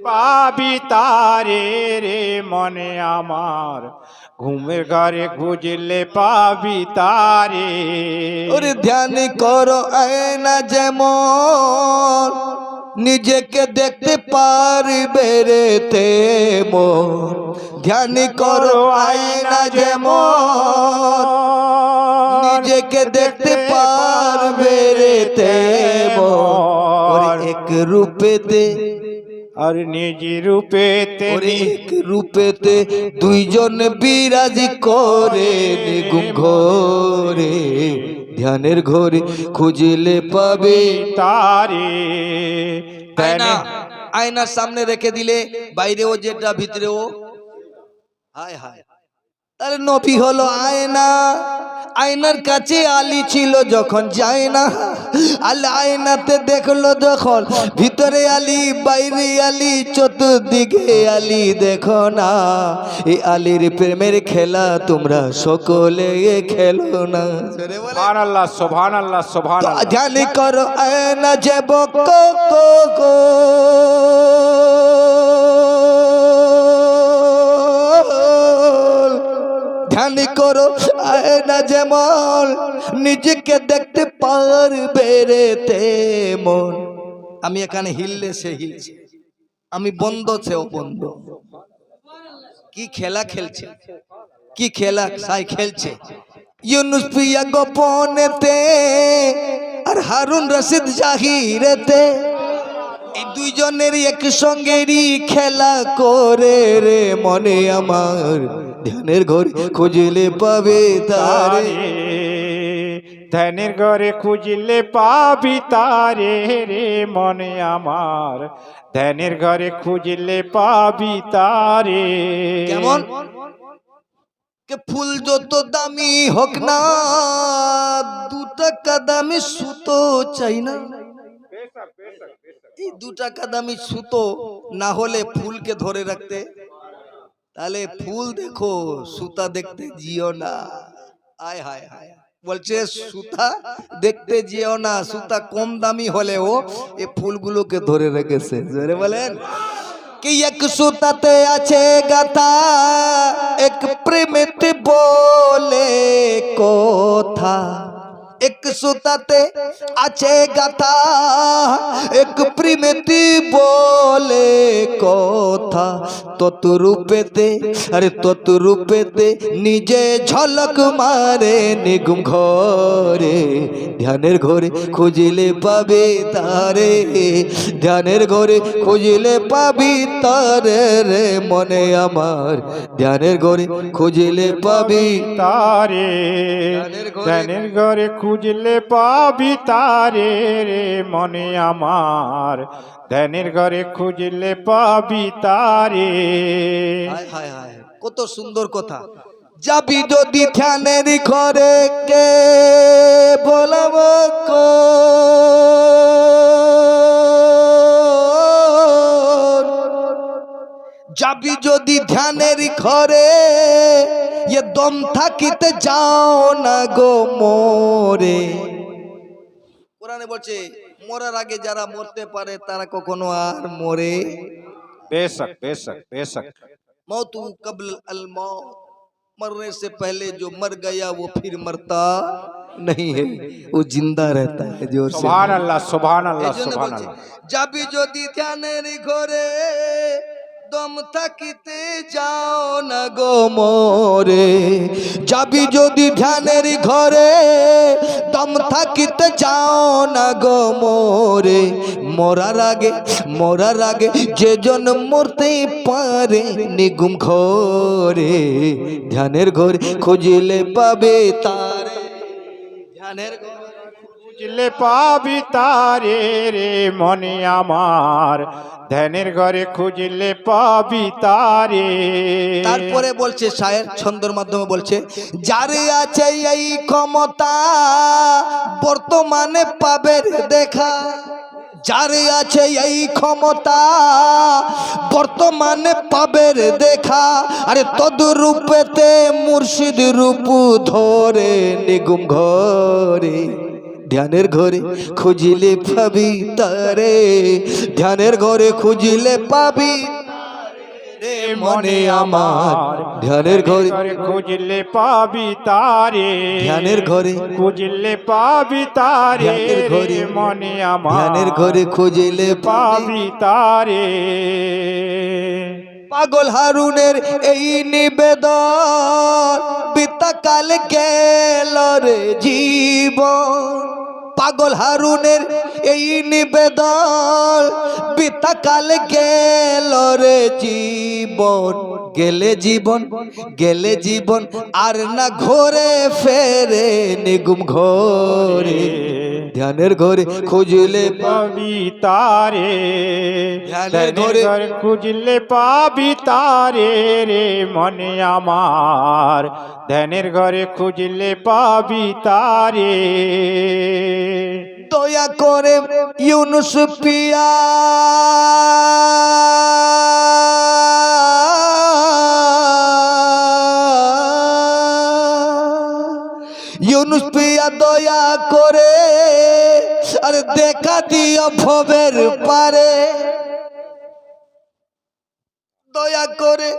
পাবি তারে রে মনে আমার, ঘুমের ঘরে খুঁজলে পাবি তারে। ওরে ধ্যান করো আয়না যেমন নিজেকে দেখতে পারবে রে তেমন ধ্যান করো আয়না যেমন নিজেকে দেখতে পারবে রে তেমন এক রূপেতে আর নিজ রূপেতে এক রূপেতে দুইজন বিরাজ করে নিগুম ঘরে ধ্যানের ঘরে খুঁজলে পাবে তারে আয়না আয়নার সামনে রেখে দিলে বাইরেও যেটা ভিতরেও হায় হায় তাহলে নবী হলো আয়না আয়নার কাছে আলী ছিল যখন যায় না আল্লাহ আয়নাতে দেখলো যখন ভিতরে আলী বাইরে আলী চতুর্দিকে আলী দেখো না এই আলীর প্রেমের খেলা তোমরা সকলে খেলো না সুবহানাল্লাহ সুবহানাল্লাহ সুবহানাল্লাহ ধ্যান করো আয়না যে বক ধ্যান করো আয়না যেমন নিজেকে দেখতে পারবে রে তেমন আমি এখানে হিললে সে হিলছে আমি বন্ধ সেও বন্ধ কি খেলা খেলছে কি খেলা সাই খেলছে ইউনুস পিয়া গোপনেতে আর হারুন রশিদ জাহিরেতে এই দুইজনের একসঙ্গেরই খেলা করে রে মনে আমার ধ্যানের ঘরে খুঁজলে পাবে তারে ধ্যানের ঘরে খুঁজলে পাবি তারে রে মনে আমার ধ্যানের ঘরে খুঁজলে পাবি তারে কেমন কে ফুল যত দামি হোক না 2 টাকা দামি সুতো চাই না এই 2 টাকা দামি সুতো না হলে ফুলকে ধরে রাখতে তাহলে ফুল দেখো সুতা দেখতে জিও না আয় হায় হায় বলছে সুতা দেখতে যেও না সুতা কম দামি হলেও এই ফুলগুলোকে ধরে রেখেছে জোরে বলেন कि एक सुताते आछे गाथा एक प्रेमेते बोले कोथा एक सुताते आछे गाथा एक प्रेमेते बोले कोथा ततरूपेते अरे ततरूपेते निजे झलक मारे निगुम घरे ध्यानेर घरे खुजिले पाबे तारे ध्यानेर घरे खुजिले पाबी तारे रे मने आमार ध्यानेर घरे खुजिले पाबी तारे ध्यानेर घरे খুঁজলে পাবি তারে রে মনে আমার ধ্যানের ঘরে খুঁজলে পাবি তারে হায় হায় হায় কত সুন্দর কথা যাবি যদি ধ্যানের ঘরে কে বলবো যাবি যদি ধ্যানের ঘরে ये दम থাকিতে যাও না গো মোরে কোরআনে বলছে মরার আগে যারা মরতে পারে তারা কখনো আর মরে बेशक बेशक बेशक मौत कब्ल अल मौत मरने से पहले जो मर गया वो फिर मरता नहीं है वो जिंदा रहता है जोर से सुभान अल्लाह सुभान अल्लाह सुभान अल्लाह যাবি যদি ধ্যানের ঘরে दम থাকিতে যাও না গো মোরে যাবি যদি ধ্যানের ঘরে দম থাকিতে যাও না গো মোরে মরার আগে যে জন মরতে পারে নিগুম ঘরে ধ্যানের ঘরে খুঁজলে পাবে তারে ধ্যানের ঘরে খুঁজলে পাবি তারে রে মনে আমার ধ্যানের ঘরে খুঁজলে পাবি তারে তারপরে বলছে শায়ের ছন্দর মাধ্যমে বলছে যারে আছে এই ক্ষমতা বর্তমানে পাবে দেখা যারে আছে এই ক্ষমতা বর্তমানে পাবে দেখা আরে তদরূপেতে মুর্শিদ রূপ ধরে নিগুম ঘরে ধ্যানের ঘরে খুঁজিলে পাবি তারে ধ্যানের ঘরে খুঁজিলে পাবি রে মনে আমার ধ্যানের ঘরে খুঁজলে পাবি তারে ধ্যানের ঘরে খুঁজলে পাবি তারে ধ্যানের ঘরে মনে আমার ধ্যানের ঘরে খুঁজলে পাবি তারে পাগল হারুনের এই নিবেদন বিতাকাল গেল রে জীবন পাগল হারুনের এই নিবেদন বিতাকাল গেল রে জীবন গেলে জীবন আর না ঘরে ফেরে নিগুম ঘরে ধ্যানের ঘরে খুঁজলে পাবি তারে ধ্যানের ঘরে ঘরে খুঁজলে পাবি তারে রে মনে আমার ধ্যানের ঘরে খুঁজলে পাবি তারে দয়া করে ইউনুস পিয়া ইউনুস পিয়া দয়া করে আরে দেখা দিও ভবের পারে দয়া করে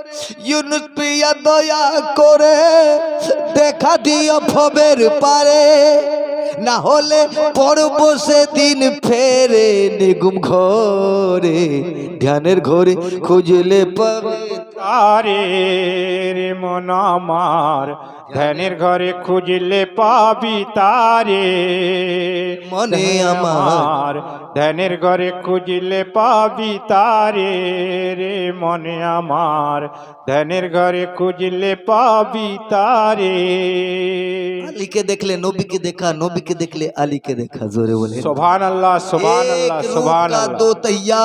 ইউনুস পিয়া দয়া করে দেখা দিও ভবের পারে না হলে পড়ব সেদিন ফেরে নিগুম ঘরে ধ্যানের ঘরে খুঁজলে পাবে তারে রে মন আমার ধ্যানের ঘরে খুঁজলে পাবি তারে মনে আমার ধ্যানের ঘরে খুঁজলে পাবি তারে রে মনে আমার ধ্যানের ঘরে খুঁজলে পাবি তারে আলীকে দেখলে নবীকে দেখা নবীকে দেখলে আলীকে দেখা জোরে বলে सुभान अल्लाह एक सुभान रूह का अल्लाह दो तैया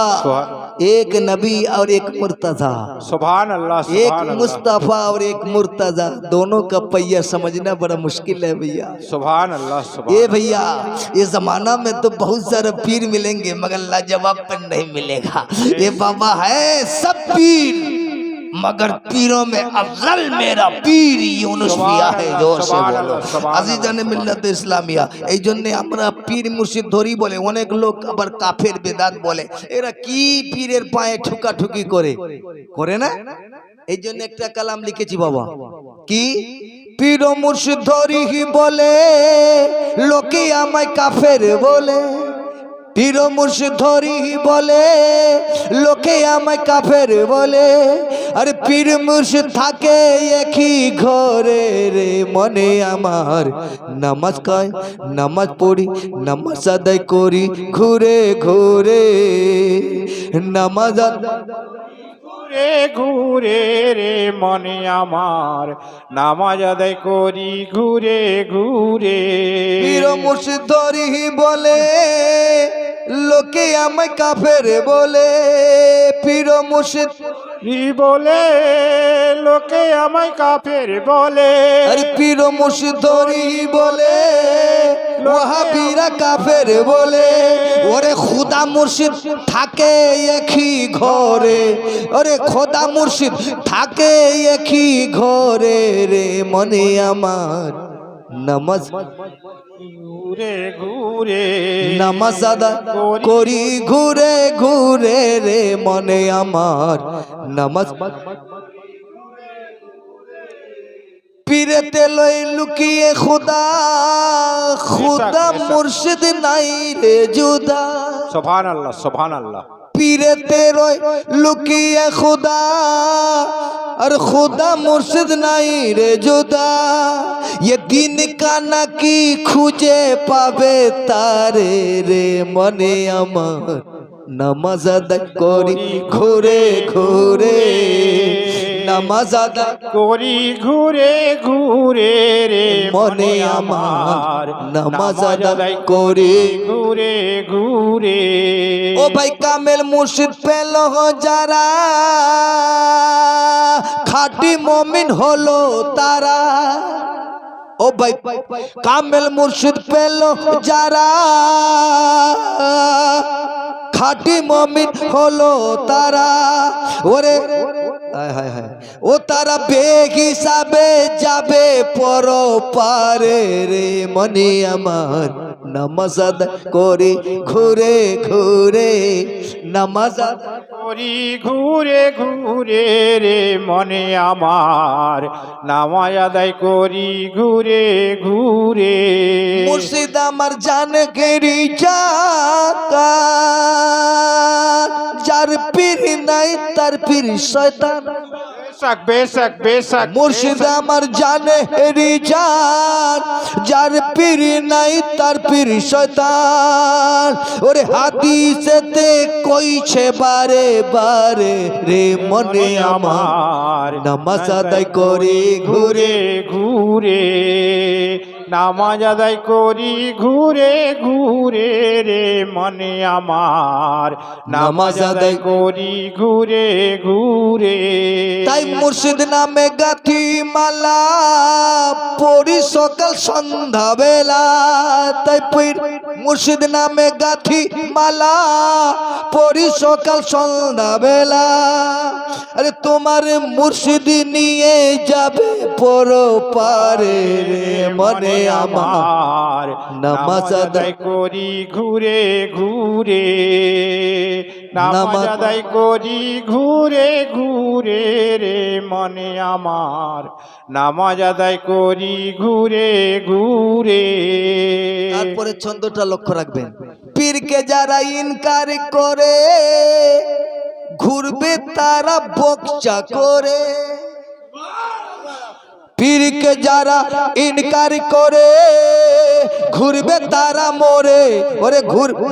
एक नबी और एक मुर्तजा सुभान अल्लाह एक मुस्तफा और एक मुर्तजा दोनों का पहिया समझना बड़ा मुश्किल है भैया सुभान अल्लाह ये भैया ये जमाना में तो बहुत सारे पीर मिलेंगे मगर लाजवाब पर नहीं मिलेगा ये बाबा है सब पीर मगर पीरों में अफजल मेरा पीर यूनुस पिया है जोर से बोलो আজিজানে মিল্লাত ইসলামিয়া এই জন্য আমরা পীর মুর্শিদ ধরি বলে অনেক লোক আবার কাফের বেদাত বলে এরা কি পীরের পায়ে ঠুকাঠুকি করে না এই জন্য একটা কালাম লিখেছি বাবা কি পীর মুর্শিদ ধরি বলে লোকে আমায় কাফের বলে পীর মুর্শিদ ধরি বলে লোকে আমায় কাফের বলে আরে পীর মুর্শিদ থাকে একই ঘরে রে মনে আমার নামাজ খাই নামাজ পড়ি নামাজ আদায় করি ঘুরে ঘুরে নামাজ ঘুরে ঘুরে রে মনে আমার নামাজ আদায় করি ঘুরে ঘুরে পীর মুর্শিদ ধরি বলে লোকে আমায় কাফের বলে পীর মুর্শিদ বলে লোকে আমায় কাফের বলে আরে পীর মুর্শিদ ধরি বলে ওয়াহাবিরা কাফের বলে ওরে খুদা মুর্শিদ থাকে একই ঘরে ওরে খোদা মুর্শিদ থাকে একই ঘরে রে মনে আমার নামাজ ঘুরে ঘুরে নামাজ আদায় করি ঘুরে ঘুরে রে মনে আমার নামাজ পীরেতে লই লুকিয়ে খুদা খুদা মুর্শিদ নাই রে জুদা সুবহান আল্লাহ সুবহান আল্লাহ পীরেতে রয় লুকিয়ে খুদা আর খুদা মুর্শিদ নাই রে জুদা ये दिन का ना की খুঁজে পাবে তারে রে মনে আমার নামাজ আদায় করি ঘুরে ঘুরে নামাজ আদায় করি ঘুরে ঘুরে রে মনে আমার নামাজ আদায় করি ঘুরে ঘুরে ও ভাই কামেল মুর্শিদ পেল যারা খাঁটি মুমিন হলো তারা ও ভাই কামেল মুর্শিদ পেল যারা খাঁটি মুমিন হলো তারা ওরে হায় হায় হায় ও তারা বেহিসাবে যাবে পরপারে রে মনে আমার নামাজ আদায় করে ঘুরে ঘুরে নামাজ করি ঘুরে ঘুরে রে মনে আমার, নামাজ আদায় করি ঘুরে ঘুরে। মুর্শিদ আমার জানগিরি জাকাত, যার পীর নাই তার পীর শয়তান। বেশক বেশক বেশক। মুর্শিদ আমার জানগিরি জাত, যার পীর নাই তার পীর শয়তান। ওরে হাদিসেতে কইছে বারে বারে রে মনে আমার, নামাজ আদায় করি ঘুরে ঘুরে, নামাজ আদায় করি ঘুরে ঘুরে রে মনে আমার, নামাজ আদায় করি ঘুরে ঘুরে। তাই মুর্শিদ নামে গাথি মালা পড়ি সকাল সন্ধ্যা বেলা। তাই মুর্শিদ নামে গাথি মালা পড়ি সকাল সন্ধ্যা বেলা। আরে তোমার মুর্শিদ নিয়ে যাবে পরপারে রে মনে আমার, নামাজ আদায় করি ঘুরে ঘুরে, নামাজ আদায় করি ঘুরে ঘুরে রে মনে আমার, নামাজ আদায় করি ঘুরে ঘুরে। তারপরে ছন্দটা লক্ষ্য রাখবেন। পীরকে যারা ইনকার করে ঘুরবে তারা বকচা করে। পীরকে যারা ইনকার করে ঘুরবে তারা মরে, ওরে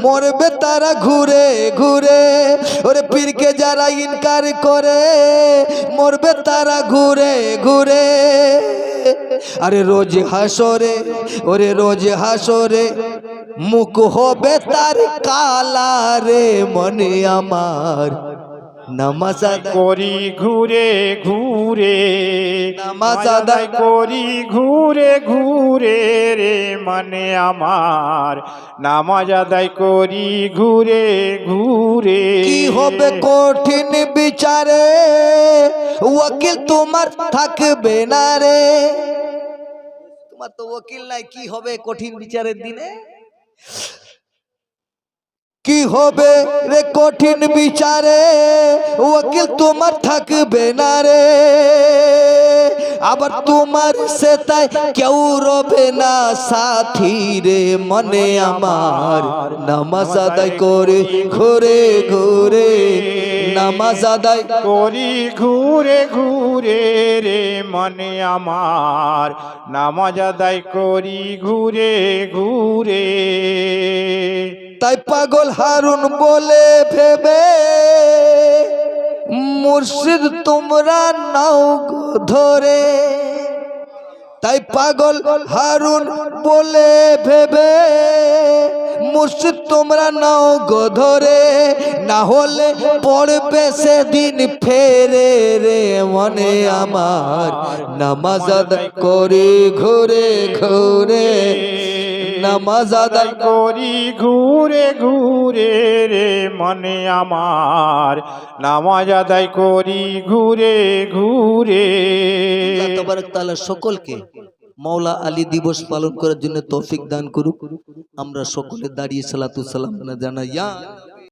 মরবে তারা ঘুরে ঘুরে। ওরে পীরকে যারা ইনকার করে মরবে তারা ঘুরে ঘুরে। আরে রোজ হাসরে, ওরে রোজ হাসরে মুখ হবে তার কালা রে মনে আমার, নামাজ আদায় করি ঘুরে ঘুরে, নামাজ আদায় করি ঘুরে ঘুরে রে মনে আমার, নামাজ আদায় করি ঘুরে ঘুরে। কি হবে কঠিন বিচারে ওয়াকিল তোমার থাকবে না রে। তোমার তো ওয়াকিল নাই, কি হবে কঠিন বিচারের দিনে? কি হবে রে কঠিন বিচারে ওয়াকিল তোমার থাকবে না রে। আবার তোমার সে তাই কেউ রবে না সাথী রে মনে আমার, নামাজ আদায় করে ঘুরে ঘুরে, নামাজ আদায় করি ঘুরে ঘুরে রে মনে আমার, নামাজ আদায় করি ঘুরে ঘুরে। তাই পাগল হারুন বলে ভেবে মুর্শিদ তোমরা নাও গো ধরে। তাই পাগল হারুন বলে ভেবে মুর্শিদ তোমরা নাও গো ধরে, না হলে পড়বে সেদিন ফেরে রে মনে আমার, নামাজ আদায় করে ঘুরে ঘুরে, নামাজ আদায় করি ঘুরে ঘুরে রে মনে আমার, নামাজ আদায় করি ঘুরে ঘুরে। আল্লাহ তাবারক তাআলা সকলকে মওলা আলী দিবস পালন করার জন্য তৌফিক দান করুক। আমরা সকলে দাঁড়িয়ে সালাতু সালাম জানাই।